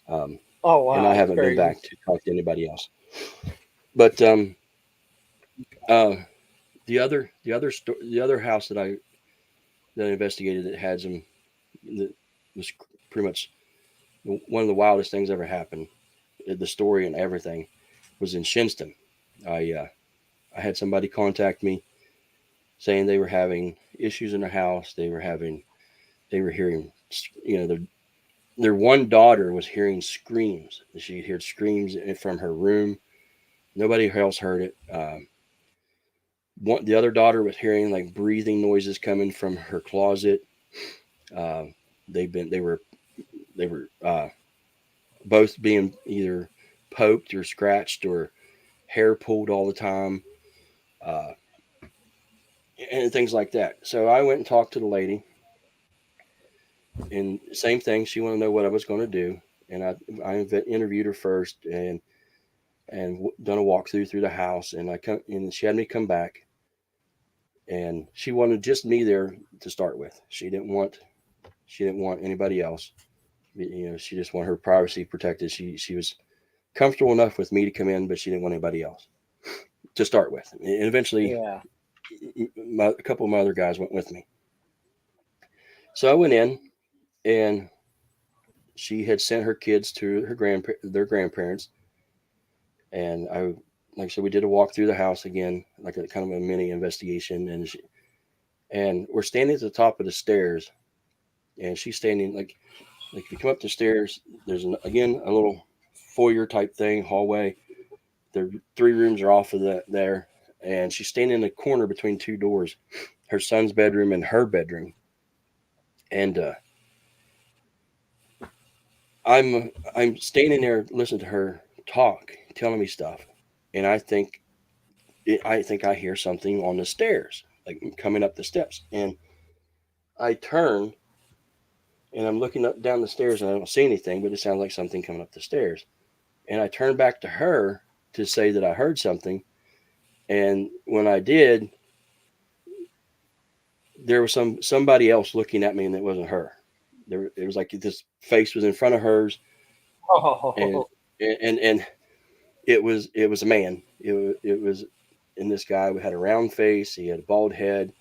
Um, Oh and I wow. That's haven't been crazy. back to talk to anybody else. But uh, the other house that I investigated that had some that was pretty much one of the wildest things ever happened. The story and everything was in Shinston. I had somebody contact me saying they were having issues in their house. They were hearing, their one daughter was hearing screams. She heard screams from her room. Nobody else heard it. The other daughter was hearing like breathing noises coming from her closet. Uh, they were both being either poked or scratched or hair pulled all the time, uh, and things like that. So I went and talked to the lady, and same thing. She wanted to know what I was going to do, and I interviewed her first, and done a walkthrough through the house, and she had me come back, and she wanted just me there to start with. She didn't want anybody else. She just wanted her privacy protected. She was comfortable enough with me to come in, but she didn't want anybody else to start with. And eventually, Yeah. a couple of my other guys went with me. So I went in, and she had sent her kids to their grandparents, and like I said, we did a walk through the house again, like a kind of a mini investigation, and we're standing at the top of the stairs, and she's standing like if you come up the stairs, there's again a little foyer type thing, hallway. The three rooms are off of there, and she's standing in the corner between two doors, her son's bedroom and her bedroom, and I'm standing there listening to her talk, telling me stuff, and I think I hear something on the stairs, like coming up the steps, and I turn and I'm looking up down the stairs and I don't see anything, but it sounds like something coming up the stairs, and I turn back to her to say that I heard something, and when I did, there was somebody else looking at me, and it wasn't her. It was like this face was in front of hers, and Oh, and it was a man. It was, and this guy had a round face. He had a bald head.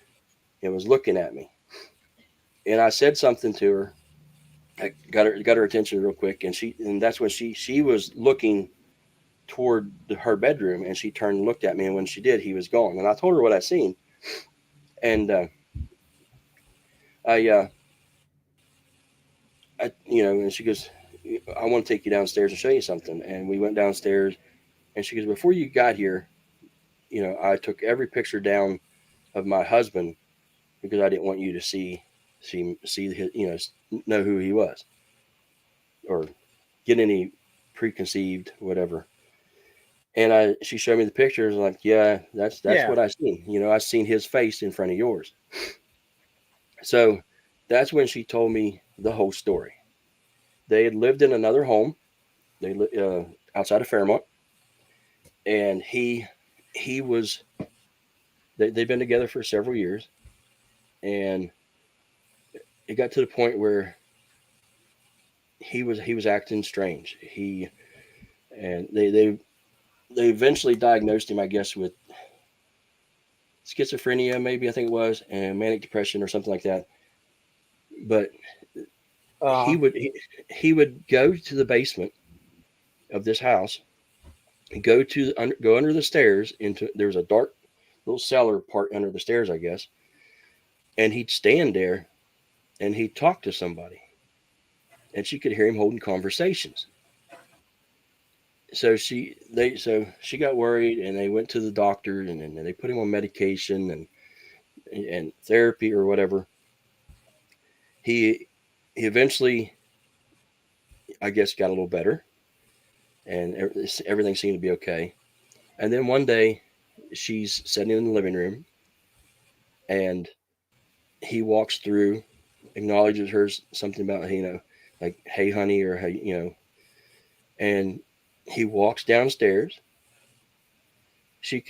And was looking at me, and I said something to her. I got her attention real quick, and that's when she was looking toward her bedroom, and she turned and looked at me, and when she did, he was gone. And I told her what I seen, and I and she goes, I want to take you downstairs and show you something. And we went downstairs, and she goes, before you got here, I took every picture down of my husband because I didn't want you to see his, know who he was or get any preconceived whatever. And she showed me the pictures. Like, yeah, that's yeah. what I seen. I seen his face in front of yours. So that's when she told me the whole story. They had lived in another home. They outside of Fairmont, and he was they've been together for several years, and it got to the point where he was acting strange. They eventually diagnosed him, I guess, with schizophrenia, maybe I think it was, and manic depression or something like that. But he Uh, would he, he would go to the basement of this house, go under the stairs into there's a dark little cellar part under the stairs, I guess, and he'd stand there and he'd talk to somebody, and she could hear him holding conversations. So she got worried, and they went to the doctor, and they put him on medication and therapy or whatever. He eventually, I guess, got a little better, and everything seemed to be okay. And then one day, she's sitting in the living room, and he walks through, acknowledges her something about like hey honey or hey and he walks downstairs. She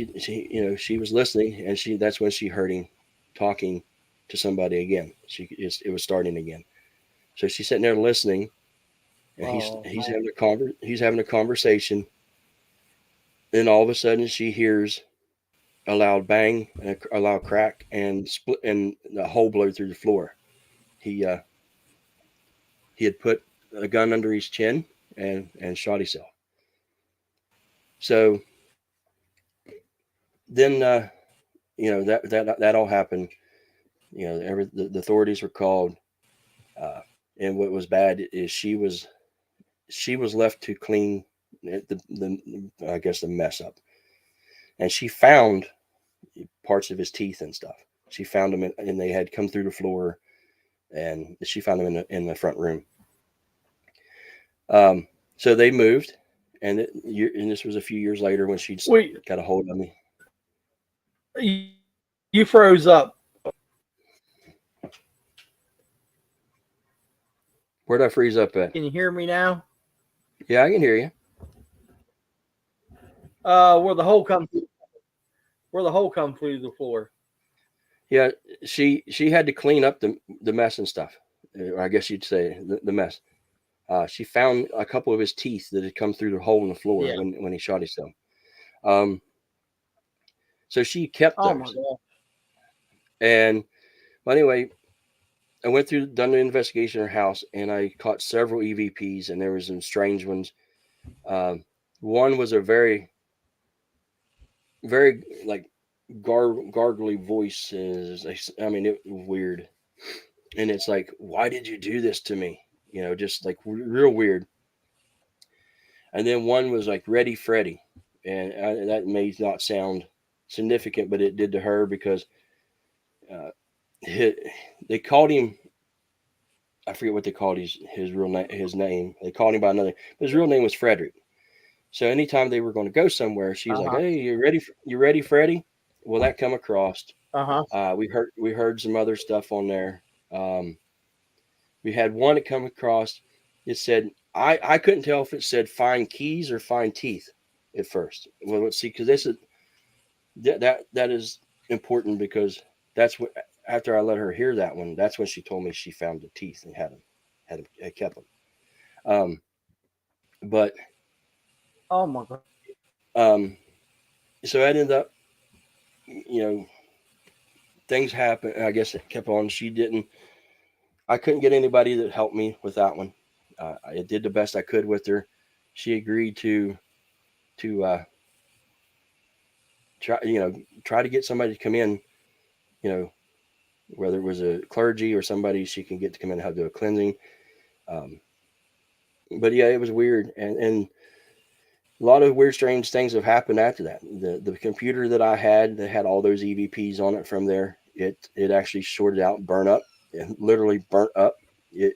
was listening, and that's when she heard him talking to somebody again. It was starting again. So she's sitting there listening, and oh, he's having a conversation. Then all of a sudden she hears a loud bang, and a loud crack, and split, and the hole blew through the floor. He uh, he had put a gun under his chin and shot himself. So then that all happened. The authorities were called, uh, and what was bad is she was left to clean the I guess the mess up, and she found parts of his teeth and stuff. She found them, and they had come through the floor, and she found them in the front room. Um, so they moved, and this was a few years later when she wait, got a hold of me. you froze up. Where'd I freeze up at? Can you hear me now? Yeah, I can hear you. Where the hole come where the hole come through the floor. Yeah, she had to clean up the mess and stuff. Or I guess you'd say the mess. She found a couple of his teeth that had come through the hole in the floor Yeah. when he shot himself. Um, so she kept Oh my those. god. And well, anyway, I went through, done the investigation in her house, and I caught several EVPs, and there was some strange ones. Um, One was a very like gargly voices. I mean, it was weird, and it's like, why did you do this to me? Just like real weird. And then one was like Ready Freddy, and that may not sound significant, but it did to her because uh, he, they called him. I forget what they called his real name. His name. They called him by another. But his real name was Frederick. So anytime they were going to go somewhere, she's like, Uh-huh. "Hey, you ready? You ready, Freddie?" Well, that come across. Uh-huh. We heard some other stuff on there. Um, we had one that come across. It said I couldn't tell if it said find keys or find teeth at first. Well, let's see, because this is that is important because that's what after I let her hear that one, that's when she told me she found the teeth and had kept them. Um, but Oh my god. um, so I ended up, you know, things happened. I guess it kept on. She didn't. I couldn't get anybody that helped me with that one. I did the best I could with her. She agreed to try, try to get somebody to come in, you know, whether it was a clergy or somebody she can get to come in and help do a cleansing. Um, but yeah, it was weird, and a lot of weird, strange things have happened after that. The computer that I had that had all those EVPs on it from there, it actually shorted out, burnt up, and literally burnt up. It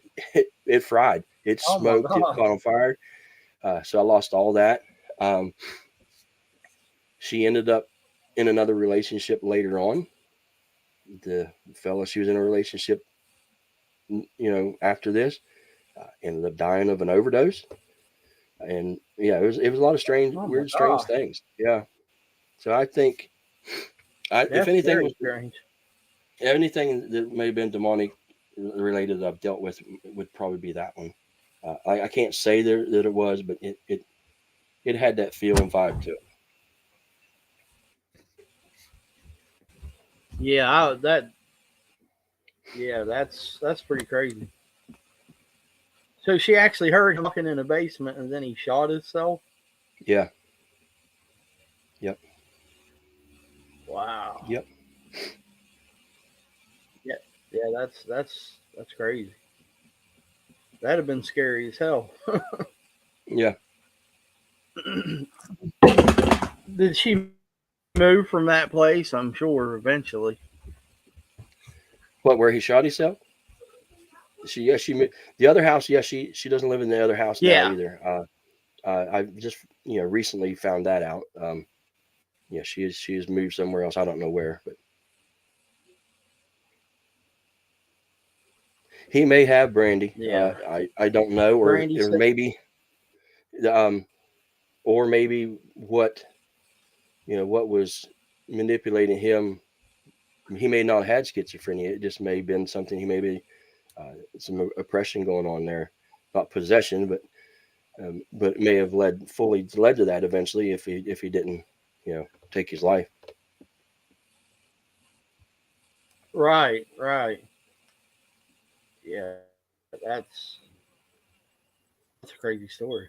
it fried, it Oh my smoked, it god. caught on fire. So I lost all that. Um, she ended up in another relationship later on. The fella she was in a relationship, after this, ended up dying of an overdose. And yeah, it was a lot of strange, Oh my weird, strange gosh. things. Yeah. So I think, if That's anything very was strange. anything that may have been demonic related that I've dealt with would probably be that one. I can't say that it was, but it had that feel and vibe to it. Yeah, that's pretty crazy. So she actually heard him walking in the basement and then he shot himself. Yeah. Yep. Wow. Yep. Yeah. Yeah, that's crazy. That'd have been scary as hell. Yeah. Did she move from that place? I'm sure eventually. What? Where he shot himself? She the other house. Yeah, she doesn't live in the other house now Yeah. either. I just recently found that out. Yeah, she has moved somewhere else. I don't know where, but he may have Brandy. Yeah. I don't know, or Brandy or said, maybe um or maybe what was manipulating him. He may not have had schizophrenia. It just may have been something. He may be some oppression going on there, not possession, but it may have led to that eventually if he didn't take his life. right. Yeah, that's a crazy story.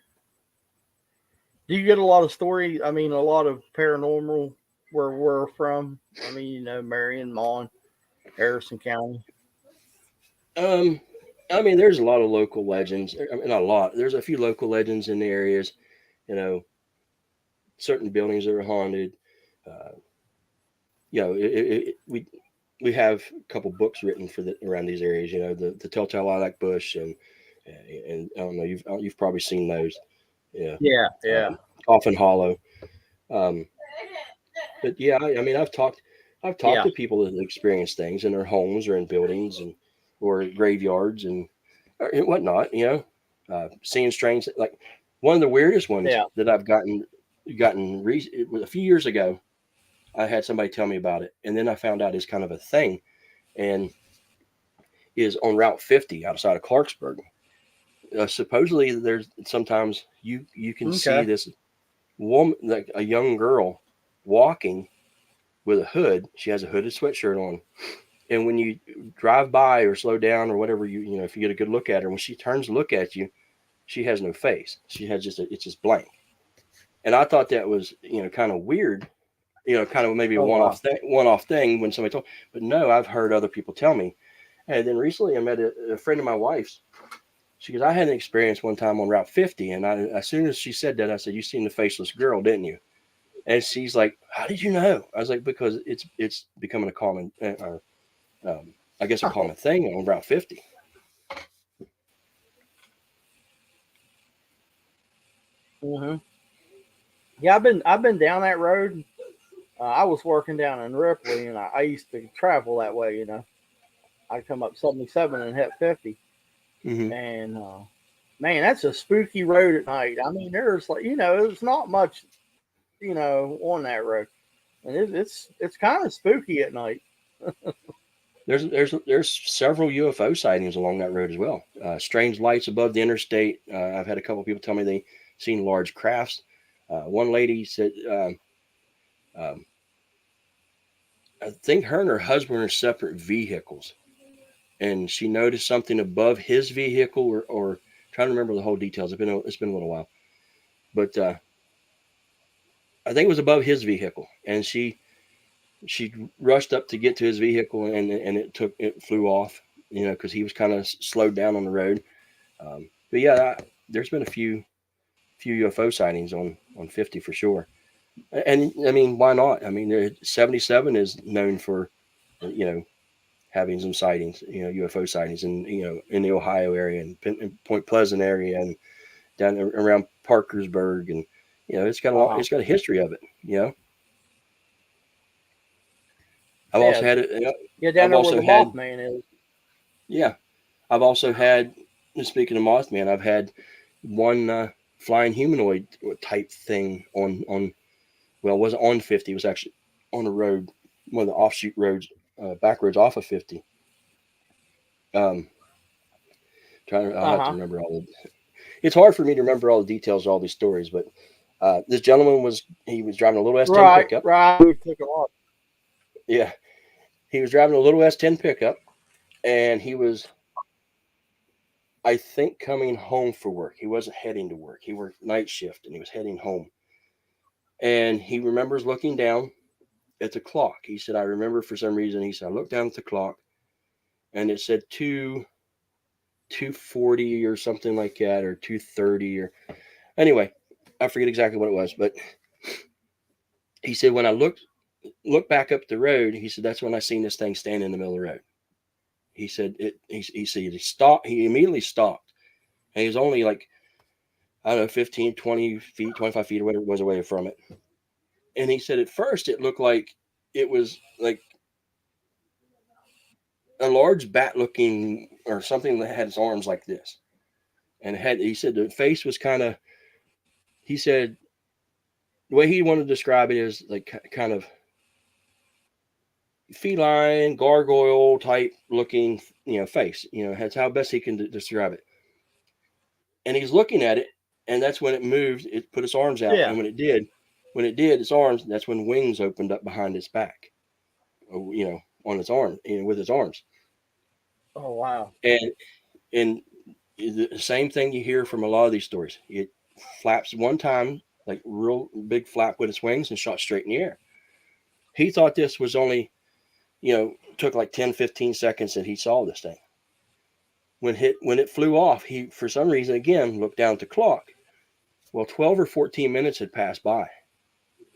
Do you get a lot of story? I mean, a lot of paranormal where we're from. I mean, Marion, Mon, Harrison County. Um, I mean, there's a lot of local legends. I mean, not a lot. There's a few local legends in the areas. You know, certain buildings that are haunted. Uh, we have a couple books written for around these areas. The Telltale Lilac Bush and I don't know. You've probably seen those. Yeah. Yeah, yeah, Coffin Hollow. Um, but yeah, I mean, I've talked yeah, to people that experience things in their homes or in buildings or graveyards and whatnot. Seeing strange, like one of the weirdest ones yeah. that I've it was a few years ago. I had somebody tell me about it, and then I found out it's kind of a thing, and is on Route 50 outside of Clarksburg. Supposedly, there's sometimes you can see Okay. this woman, like a young girl, walking with a hood. She has a hooded sweatshirt on, And when you drive by or slow down or whatever, you know, if you get a good look at her, when she turns to look at you, she has no face. She has it's just blank. And I thought that was, you know, kind of weird, you know, kind of maybe a Oh wow. one off thing when somebody told. But no, I've heard other people tell me. And then recently, I met a friend of my wife's. She goes, I had an experience one time on Route 50, and as soon as she said that, I said, "You seen the faceless girl, didn't you?" And she's like, "How did you know?" I was like, "Because it's becoming a common, I guess, a Oh. common thing on Route 50." Hmm. Yeah, I've been down that road. I was working down in Ripley, and I used to travel that way. I'd come up 77 and hit 50, Hmm. and man, that's a spooky road at night. I mean, there's like there's not much on that road, and it's kind of spooky at night. There's several UFO sightings along that road as well. Strange lights above the interstate. I've had a couple of people tell me they seen large crafts. One lady said, um, I think her and her husband are separate vehicles, and she noticed something above his vehicle, or trying to remember the whole details. It's been a little while, but I think it was above his vehicle, and she rushed up to get to his vehicle, and it flew off, you know, because he was kind of slowed down on the road. But yeah, there's been a few UFO sightings on 50 for sure, and I mean, why not? I mean, 77 is known for, you know, having some sightings, you know, UFO sightings, and you know, in the Ohio area and Point Pleasant area and down around Parkersburg, and you know, Uh huh. it's got a history of it. You know, I've Yeah, also had it. yeah, down I've there where also the had, Mothman is. yeah, I've also had. Speaking of Mothman, I've had one flying humanoid type thing on. Well, it wasn't on 50. It was actually on a road, one of the offshoot roads, back roads off of 50. Um, I'll Uh have to huh. remember all the. It's hard for me to remember all the details of all these stories, but this gentleman he was driving a little S10 Right, pickup. right. We took a lot. Yeah, he was driving a little S10 pickup, and he was, I think, coming home for work. He wasn't heading to work. He worked night shift, and he was heading home. And he remembers looking down at the clock. He said, "I remember for some reason." He said, "I looked down at the clock, and it said 2:40 or something like that, or 2:30 or anyway, I forget exactly what it was, but he said when I looked back up the road, he said that's when I seen this thing standing in the middle of the road. He said he said he stopped. He immediately stopped, and he was only like, I don't know, 15, 20 feet, 25 feet or whatever it was away from it. And he said at first it looked like it was like a large bat looking or something that had its arms like this, and he said the face was kind of, he said the way he wanted to describe it is like kind of feline gargoyle type looking, you know, face. You know, that's how best he can describe it. And he's looking at it, and that's when it moved. It put its arms out, Yeah. and when it did its arms, that's when wings opened up behind its back. You know, on its arm, you know, with its arms, Oh wow. and and the same thing you hear from a lot of these stories. It flaps one time, like real big flap with its wings, and shot straight in the air. He thought this was only, you know, took like 10, 15 seconds that he saw this thing. When it flew off, he for some reason again looked down at the clock. Well, 12 or 14 minutes had passed by.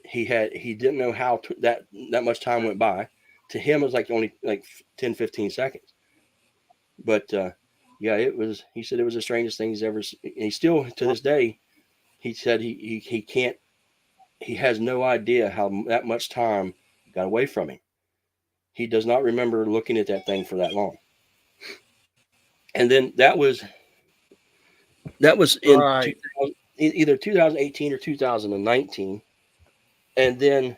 He didn't know how that much time went by. To him, it was like only like 10, 15 seconds. But yeah, it was. He said it was the strangest thing he's ever. And he still to this day, he said he can't. He has no idea how that much time got away from him. He does not remember looking at that thing for that long. And then that was in Right. 2000, either 2018 or 2019. And then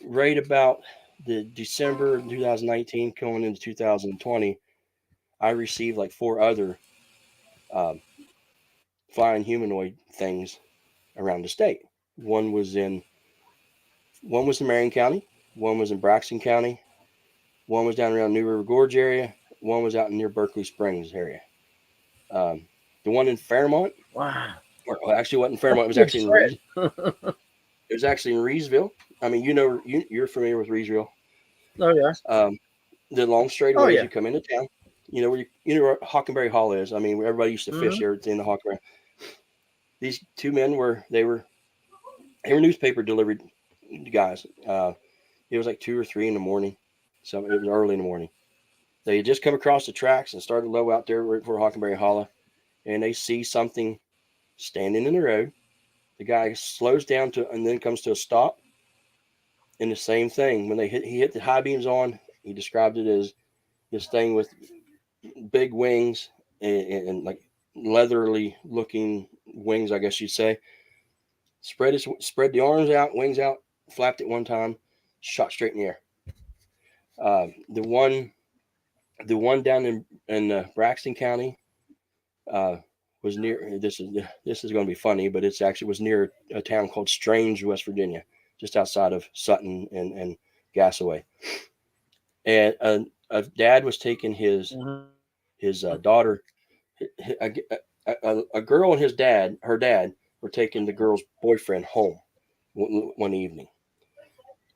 right about the December 2019 going into 2020, I received like four other um, flying humanoid things around the state. One was in one was in Marion County, one was in Braxton County, One was down around New River Gorge area. One was out near Berkeley Springs area. Um, the one in Fairmont, Wow. or well, actually, it wasn't That's Fairmont. It a was big actually in spread. It was actually in Reesville. I mean, you're familiar with Reesville. Oh yeah. Um, the long Oh straightaways yeah. you come into town. You know where you know where Hockenberry Hall is. I mean, where everybody used to fish Hmm. there at the end of Hockenberry. These two men they were newspaper delivered guys. It was like 2 or 3 in the morning, so it was early in the morning. They had just come across the tracks and started low out there right before Hockenberry Hollow, and they see something standing in the road. The guy slows down to and then comes to a stop. And the same thing when he hit the high beams on, he described it as this thing with big wings and like leathery looking wings, I guess you'd say. Spread the arms out, wings out, flapped at one time, shot straight in the air. Uh, the one the one down in Braxton County uh, was near. This is going to be funny, but it's actually was near a town called Strange, West Virginia, just outside of Sutton and Gasaway. And a dad was taking Hmm. his daughter, a, a girl and her dad were taking the girl's boyfriend home one evening.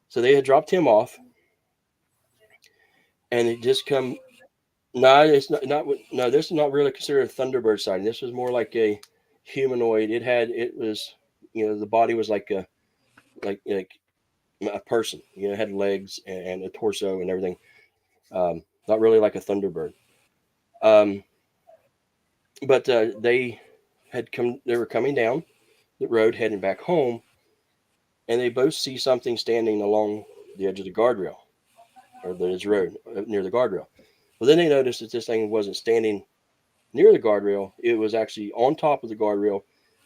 So they had dropped him off, and it just come. No, it's not. No, this is not really considered a Thunderbird sighting. This was more like a humanoid. It was, the body was like a person. It had legs and a torso and everything. Not really like a Thunderbird. Um, but they were coming down the road heading back home, and they both see something standing along the edge of the guardrail or the edge road near the guardrail. Well, then they noticed that this thing wasn't standing near the guardrail. It was actually on top of the guardrail,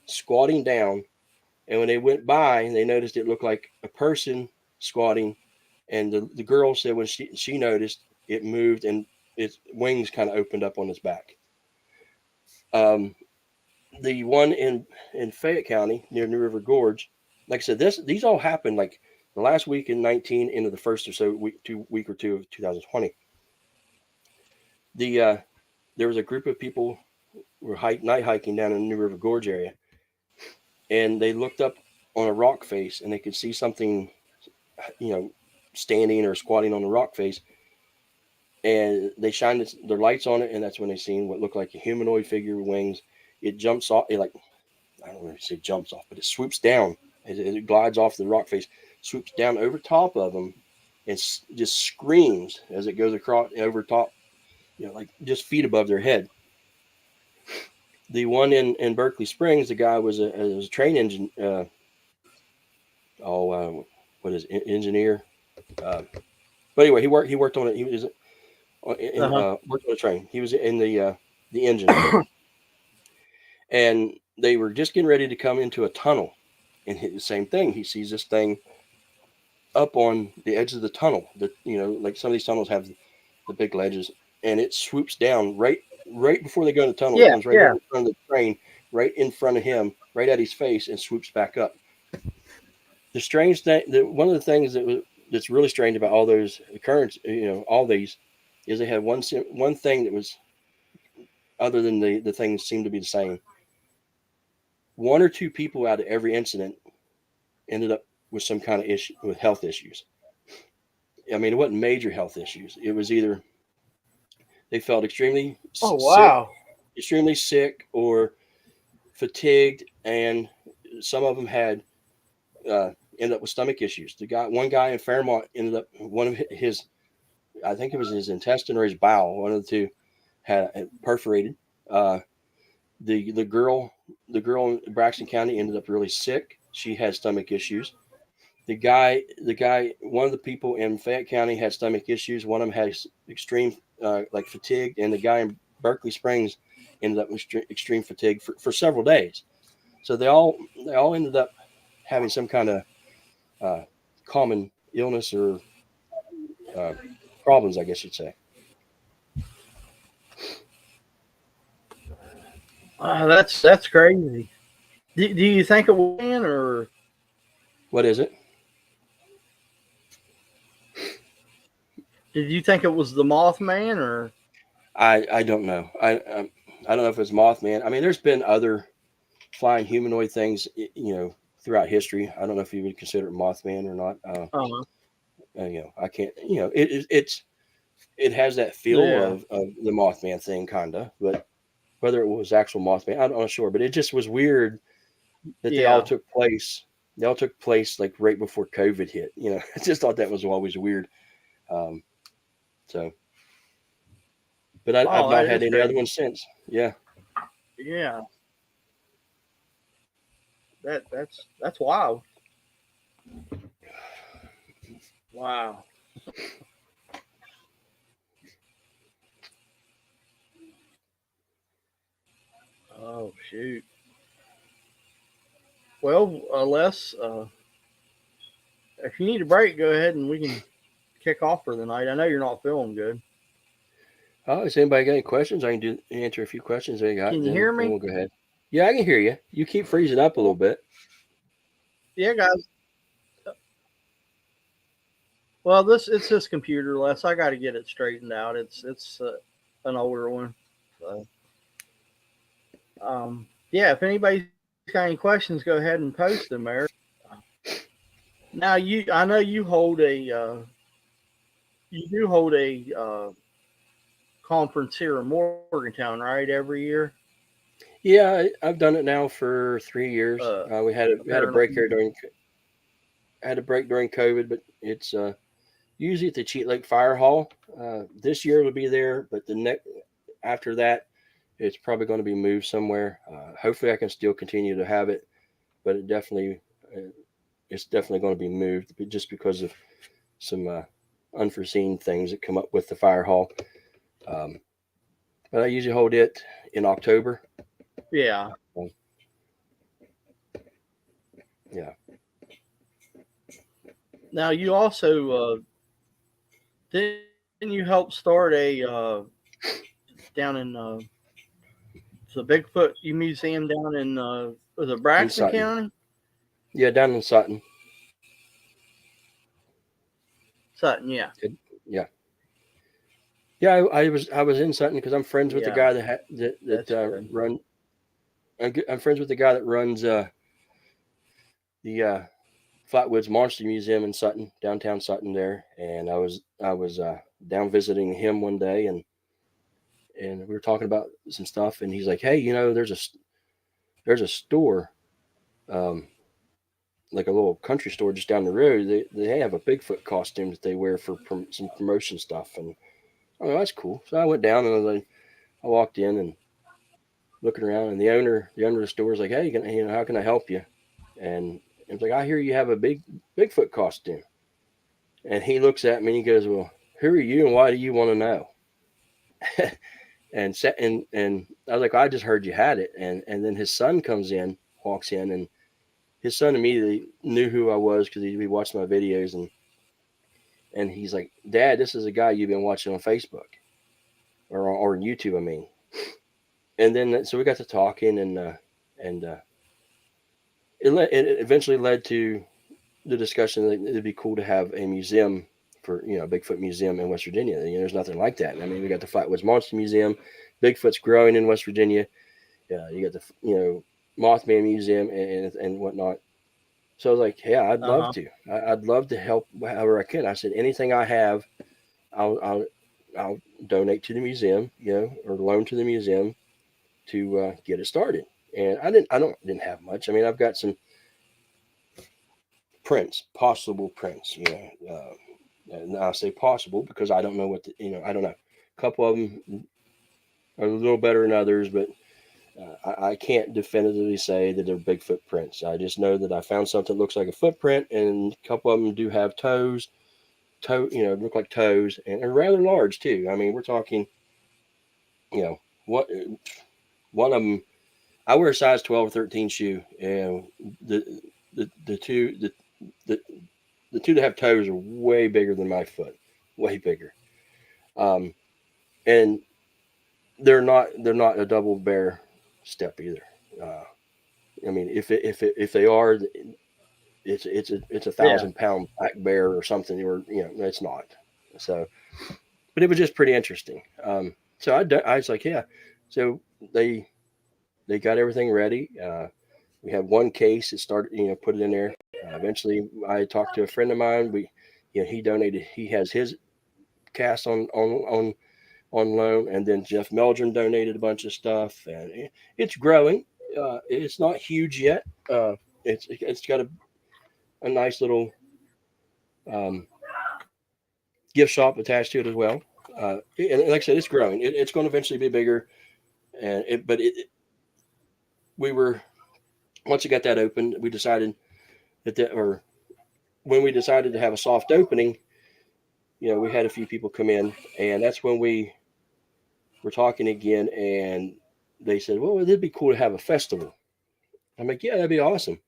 squatting down. And when they went by, they noticed it looked like a person squatting. And the girl said when she noticed it moved and its wings kind of opened up on its back. Um, the one in Fayette County near New River Gorge, like I said, these all happened like the last week in 19 into the first or so week or two of 2020. The There was a group of people were night hiking down in the New River Gorge area, and they looked up on a rock face and they could see something, you know, standing or squatting on the rock face, and they shined their lights on it, and that's when they seen what looked like a humanoid figure with wings. It jumps off, it like I don't want to say jumps off, but it swoops down as it glides off the rock face, swoops down over top of them, and just screams as it goes across over top, like just feet above their head. The one in Berkeley Springs, the guy was a train engine. Oh, what is it, engineer? Uh, but anyway, he worked on it. He was Uh-huh. worked on a train. He was in the engine of it, and they were just getting ready to come into a tunnel, and the same thing. He sees this thing up on the edge of the tunnel. Like some of these tunnels have the big ledges, and it swoops down right before they go in the tunnel. It Yeah. comes right over Yeah. in front of the train, right in front of him, right at his face, and swoops back up. The strange thing, one of the things that's really strange about all those occurrences, all these, is they had one thing that was other than the things seemed to be the same. One or two people out of every incident ended up with some kind of issue with health issues. I mean, it wasn't major health issues. It was either they felt Oh wow. extremely sick, or fatigued, and some of them had ended up with stomach issues. One guy in Fairmont ended up one of his, I think it was his intestine or his bowel, one of the two, had perforated. Uh, the girl in Braxton County ended up really sick. She had stomach issues. One of the people in Fayette County had stomach issues. One of them had extreme, like fatigue, and the guy in Berkeley Springs ended up with extreme fatigue for several days. So they all ended up having some kind of uh, common illness or uh, problems, I guess you'd say. That's crazy. Do you think it was man, or What is it? Did you think it was the Mothman or? I don't know. I don't know if it's Mothman. I mean, there's been other flying humanoid things, throughout history. I don't know if you would consider it Mothman or not. Uh, I can't. It has that feel yeah. of the Mothman thing, kinda. But whether it was actual Mothman, I'm not sure. But it just was weird that they all Yeah. took place. They all took place like right before COVID hit. I just thought that was always weird. Um, so, but I've Oh, not that had is any other crazy. ones since. Yeah. Yeah. That's wild. Wow. Oh shoot. Well, Les, if you need a break, go ahead and we can kick off for the night. I know you're not feeling good. Oh, has anybody got any questions? I can answer a few questions they got. Can you Then hear then me? we'll go ahead. Yeah, I can hear you. You keep freezing up a little bit. Yeah, guys. Well, this computer, Les. I got to get it straightened out. It's an older one. So, yeah. If anybody's got any questions, go ahead and post them there. Now, I know you do hold a conference here in Morgantown, right? Every year. Yeah, I've done it now for 3 years. We had a break Paranormal. here during had a break during COVID, but it's usually at the Cheat Lake Fire Hall. This year it'll be there, but the next after that, it's probably going to be moved somewhere. Hopefully, I can still continue to have it, but uh, it's definitely going to be moved just because of some unforeseen things that come up with the fire hall. Um, but I usually hold it in October. Yeah. Um, yeah, Now you also didn't you help start a down in the Bigfoot museum down in was it in Braxton Sutton. County? Yeah, down in Sutton. Sutton, yeah, Yeah, yeah. I was in Sutton because I'm friends with the yeah, guy that that's good. run. I'm friends with the guy that runs the Flatwoods Monster Museum in Sutton, downtown Sutton there, and I was down visiting him one day, and we were talking about some stuff, and he's like, "Hey, there's a store, um, like a little country store just down the road. They have a Bigfoot costume that they wear for some promotion stuff, and oh, that's cool." So I went down and I walked in and looking around, and the owner of the store is like, "Hey, how can I help you?" And it's like, "I hear you have a Bigfoot costume." And he looks at me and he goes, "Well, who are you and why do you want to know?" and I was like, "I just heard you had it." And then his son walks in, and his son immediately knew who I was because he watched my videos, and he's like, "Dad, this is a guy you've been watching on Facebook or YouTube, I mean." And then so we got to talking, and it eventually led to the discussion that it'd be cool to have a museum for a Bigfoot museum in West Virginia. There's nothing like that. I mean, we got the Flatwoods Monster Museum, Bigfoot's growing in West Virginia. Yeah, you got the Mothman Museum and whatnot. So I was like, yeah, I'd Uh love huh. to. I'd love to help however I can. I said anything I have, I'll donate to the museum, or loan to the museum to get it started. And I didn't have much. I mean, I've got some prints, possible prints. And I say possible because I don't know I don't know. A couple of them are a little better than others, but I can't definitively say that they're big footprints. I just know that I found something that looks like a footprint, and a couple of them do have look like toes, and they're rather large too. I mean, we're talking, you know, what one of them. I wear a size 12 or 13 shoe, and the the two the the two that have toes are way bigger than my foot, way bigger. Um, and they're not a double bear step either. Uh, I mean, if they are, it's a Yeah. 1,000 pound black bear or something, or it's not. So, but it was just pretty interesting. So I was like, yeah. So they they got everything ready. We had one case. It started, put it in there. Eventually, I talked to a friend of mine. He donated. He has his cast on loan, and then Jeff Meldrum donated a bunch of stuff, and it's growing. It's not huge yet. It's got a nice little um, gift shop attached to it as well. And like I said, it's growing. It's going to eventually be bigger, and we were once we got that open, we decided or when we decided to have a soft opening, we had a few people come in, and that's when we were talking again, and they said, "Well, it'd be cool to have a festival." I'm like, "Yeah, that'd be awesome."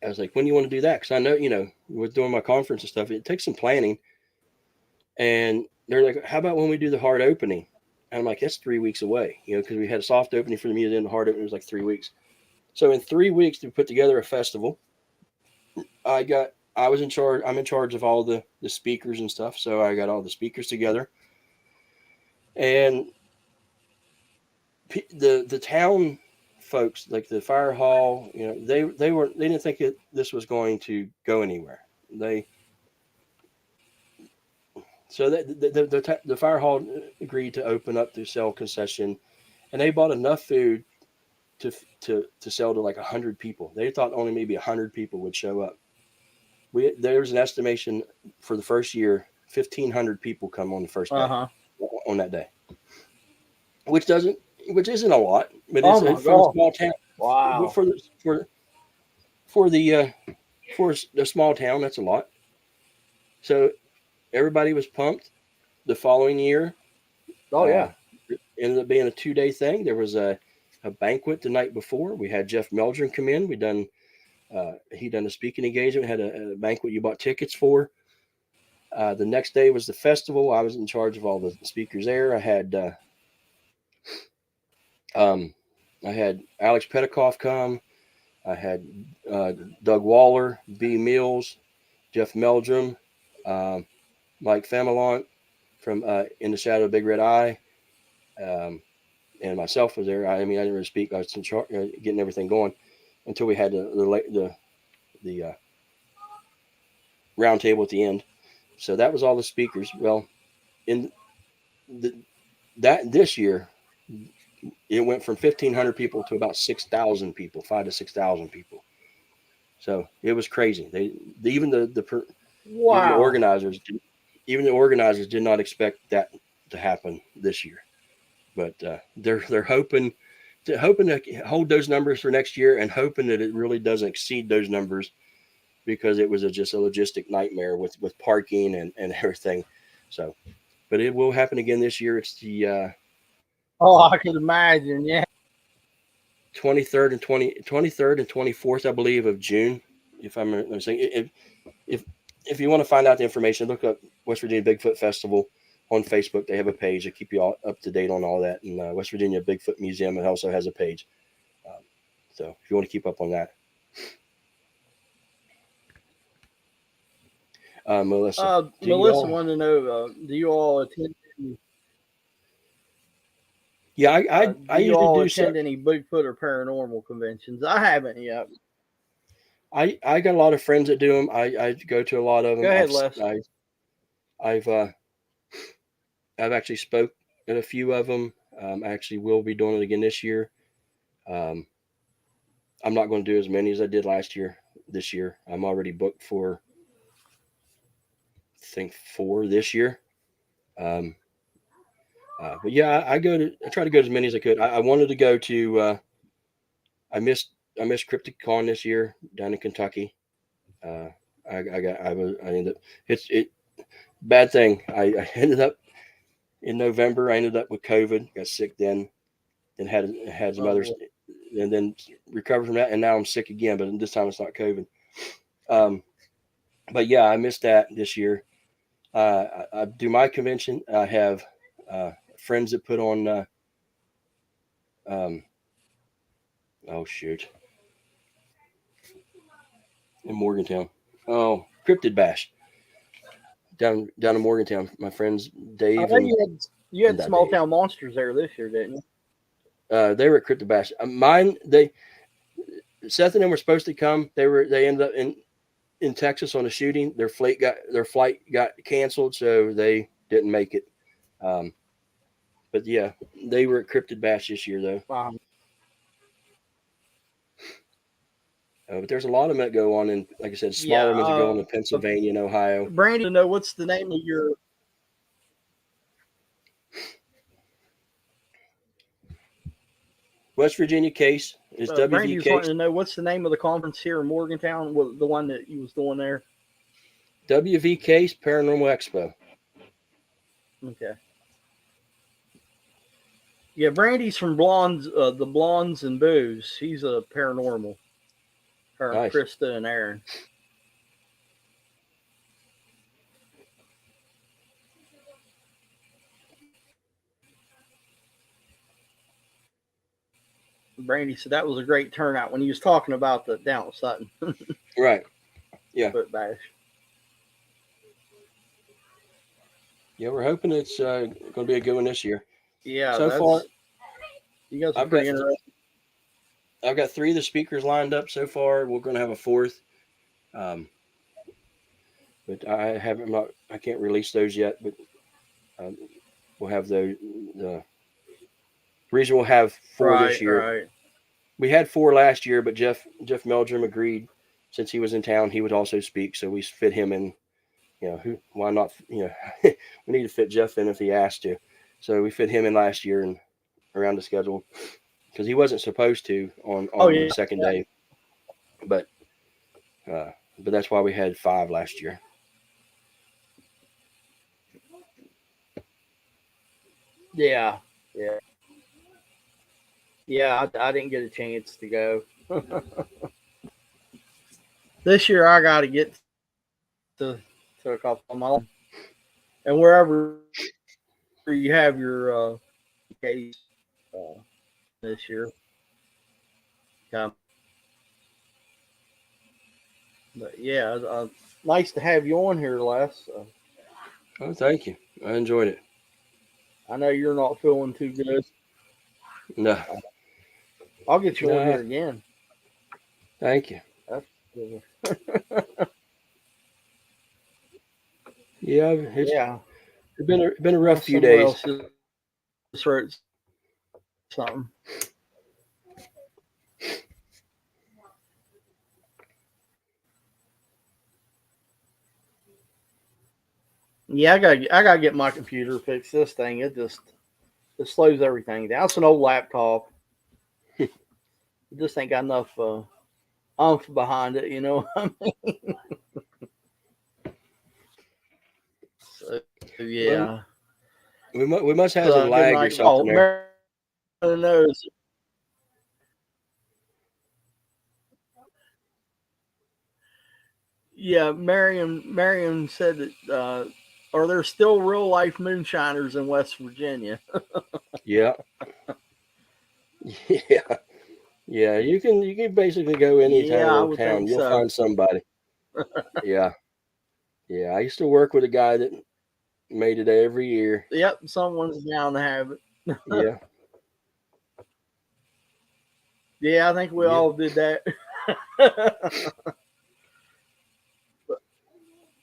I was like, "When do you want to do that?" Because I know, with doing my conference and stuff, it takes some planning. And they're like, "How about when we do the hard opening?" And I'm like, "That's 3 weeks away, because we had a soft opening for the museum, and the hard opening was like 3 weeks." So in 3 weeks to put together a festival, I was in charge. I'm in charge of all the speakers and stuff. So I got all the speakers together, and the town folks, like the fire hall, they didn't think this was going to go anywhere. They so the fire hall agreed to open up to sell concession, and they bought enough food to to sell to like 100 people. They thought only maybe 100 people would show up. There was an estimation for the first year, 1,500 people come on the first day, Uh-huh. on that day, which doesn't which isn't a lot, but Oh it's my from a God. small town. Wow. For the for the for a small town, that's a lot. So everybody was pumped. The following year, Oh uh, yeah. it ended up being a 2 day thing. There was a banquet the night before. We had Jeff Meldrum come in. He done a speaking engagement. Had a banquet you bought tickets for. The next day was the festival. I was in charge of all the speakers there. Um, I had Alex Petikoff come. I had uh, Doug Waller, B. Mills, Jeff Meldrum, um, Mike Famelant from In the Shadow of Big Red Eye, um, and myself was there. I mean, I didn't really speak. I was in charge, getting everything going until we had the round table at the end. So that was all the speakers. Well, in the, that this year, it went from 1,500 people to about 6,000 people, 5 to 6,000 people. So it was crazy. Even even the Wow. organizers even the organizers did not expect that to happen this year. But they're hoping to hold those numbers for next year, and hoping that it really doesn't exceed those numbers, because it was just a logistic nightmare with parking and everything. So, but it will happen again this year. It's the Oh, I can imagine. Yeah. 23rd and 24th, I believe, of June. If I'm saying, if if you want to find out the information, look up West Virginia Bigfoot Festival on Facebook. They have a page that keep you all up to date on all that. And West Virginia Bigfoot Museum, it also has a page. Um, so if you want to keep up on that, Melissa, do you Melissa all? wanted to know, do you all attend any, Yeah, I usually do. any Bigfoot or paranormal conventions? I haven't yet. I got a lot of friends that do them. I go to a lot of Go them. ahead, Les. I've I've actually spoke at a few of them. I actually will be doing it again this year. Um, I'm not going to do as many as I did last year. This year, I'm already booked for, I think, 4 this year. Um, but yeah, I try to go to as many as I could. I wanted to go to. I missed I missed Crypticon this year down in Kentucky. Uh, I ended up, it bad thing. I ended up in November. I ended up with COVID. Got sick then had some Oh others, boy. and then recovered from that. And now I'm sick again, but this time it's not COVID. Um, but yeah, I missed that this year. I do my convention. I have friends that put on. Um, oh shoot, in Morgantown. Oh, Cryptid Bash. down in Morgantown. My friends I Dave know and you had not small Dave. town monsters there this year, didn't you? They were at Cryptid Bash. Mine, they Seth and them were supposed to come. They ended up in Texas on a shooting. Their flight got canceled, so they didn't make it. Um, but yeah, they were at Cryptid Bash this year though. But there's a lot of them that go on, and like I said, smaller ones that go on Yeah. in Pennsylvania and Ohio. Brandy, to know what's the name of your West Virginia case is Brandy WV was wanting Case. to know what's the name of the conference here in Morgantown, the one that you was doing there. WV Case Paranormal Expo. Okay. Yeah, Brandy's from Blondes, the Blondes and Booze. He's a paranormal. Her, Nice. Krista and Aaron. Brandy said that was a great turnout when he was talking about the down at Sutton Right. Yeah. foot bash. Yeah, we're hoping it's going to be a good one this year. Yeah, So far, you guys are I've got pretty interesting. I've got 3 of the speakers lined up so far. We're going to have a 4th, but I can't release those yet. But um, we'll have the reason we'll have 4 this Right, year. right. We had 4 last year, but Jeff Meldrum agreed since he was in town he would also speak, so we fit him in. Why not? We need to fit Jeff in if he asked to. So we fit him in last year and around the schedule because he wasn't supposed to Oh on yeah, the second day, but uh, but that's why we had 5 last year. yeah, yeah, yeah. I didn't get a chance to go this year. I got to get to to a couple of my and wherever you have your case uh, this year. Um, but yeah, nice to have you on here, Les. Oh, thank you. I enjoyed it. I know you're not feeling too good. No, I'll get you on no, here again. thank you. That's good. Yeah, Yeah, it's been a rough few someone days. else just wrote something. Yeah, I gotta get my computer fixed. This thing it slows everything down. It's an old laptop. It just ain't got enough umph behind it. You know. So Well, yeah. we must have a Good lag or night. something Oh, there. Mary knows. Yeah, Marion said that. Are there still real life moonshiners in West Virginia? Yeah, yeah, yeah. You can basically go any Yeah, town I or would town. think You'll so. find somebody. Yeah, yeah. I used to work with a guy that made it every year. Yep, someone's down to have it. Yeah, Yeah, I think we yeah. all did that.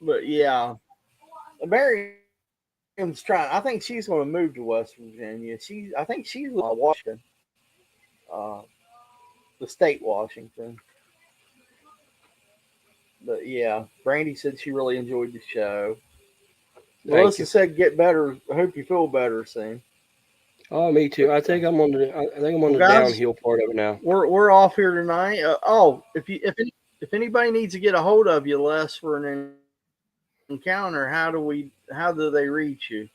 But yeah, Miriam's trying. I think she's going to move to West Virginia. I think she's Washington, uh, the state Washington. But yeah, Brandy said she really enjoyed the show. Thank Melissa you. said, "Get better. I hope you feel better soon." Oh, me too. But I think I'm on well, the guys, downhill part of it now. we're off here tonight. If anybody needs to get a hold of you, Les, for an encounter, how do they reach you?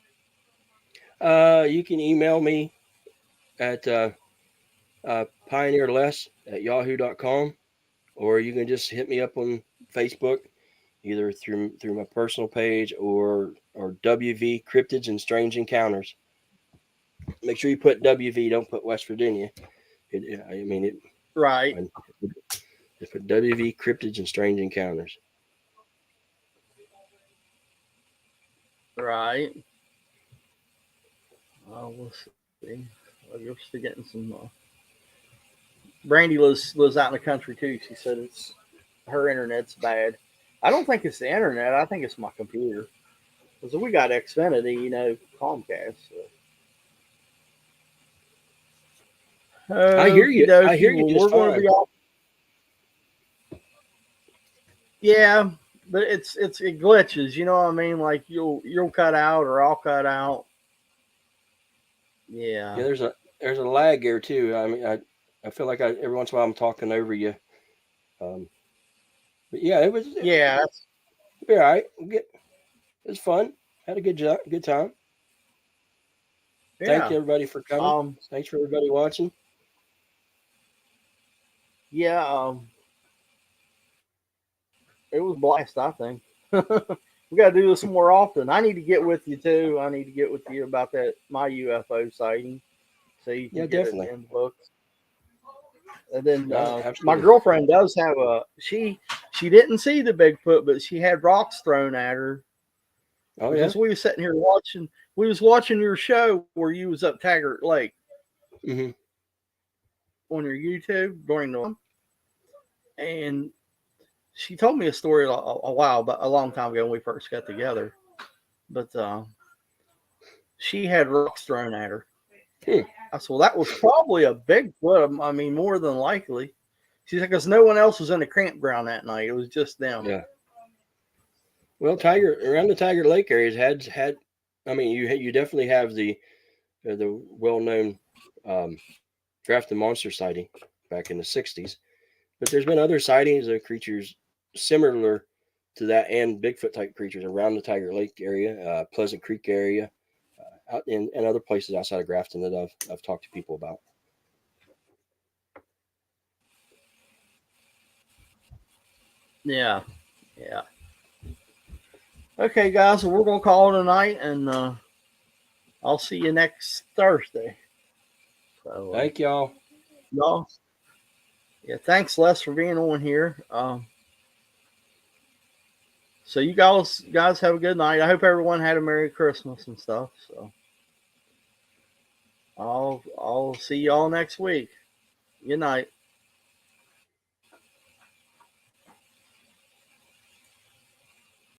You can email me at pioneerless@yahoo.com, or you can just hit me up on Facebook, either through my personal page or WV Cryptids and Strange Encounters. Make sure you put WV, don't put West Virginia. I mean it. Right. I- Just put WV Cryptids and Strange Encounters. Right. We'll see. You're still getting some. Brandy lives out in the country too. She said it's her internet's bad. I don't think it's the internet. I think it's my computer. Because we got Xfinity, Comcast. So. I hear Okie you. I dokie. hear you Well, just we're going to fine. be off. Yeah, but it glitches. You know what I mean? Like you'll cut out or I'll cut out. Yeah, Yeah. there's a lag here too. I mean, I feel like every once in a while I'm talking over you. Um, but yeah, it Yeah. be all right. It was fun. Had a good time. Thank Yeah. everybody for coming. Um. Thanks for everybody watching. Yeah. It was a blast. I think. We got to do this more often. I need to get with you too. I need to get with you about that my UFO sighting, so you can Yeah, get it definitely. in the books. And then No, my absolutely. girlfriend does have a she didn't see the Bigfoot, but she had rocks thrown at her Oh yeah. because we was sitting here watching. We was watching your show where you was up Taggart Lake Hmm. on your YouTube during the and she told me a story a while, but a long time ago when we first got together. But she had rocks thrown at her. Hmm. I said, well, that was probably a Bigfoot. I mean, more than likely. She's like, because no one else was in the campground that night. It was just them. Yeah. Well, So, Tiger around the Tiger Lake areas had. I mean, you definitely have the well known um, draft the monster sighting back in the '60s, but there's been other sightings of creatures similar to that and Bigfoot type creatures around the Tiger Lake area, Pleasant Creek area, out and other places outside of Grafton that I've talked to people about. yeah. Yeah. Okay, guys. So we're going to call it a night, and I'll see you next Thursday. So, Thank y'all. y'all, yeah, thanks, Les, for being on here. So you guys have a good night. I hope everyone had a Merry Christmas and stuff. So I'll see y'all next week. Good night.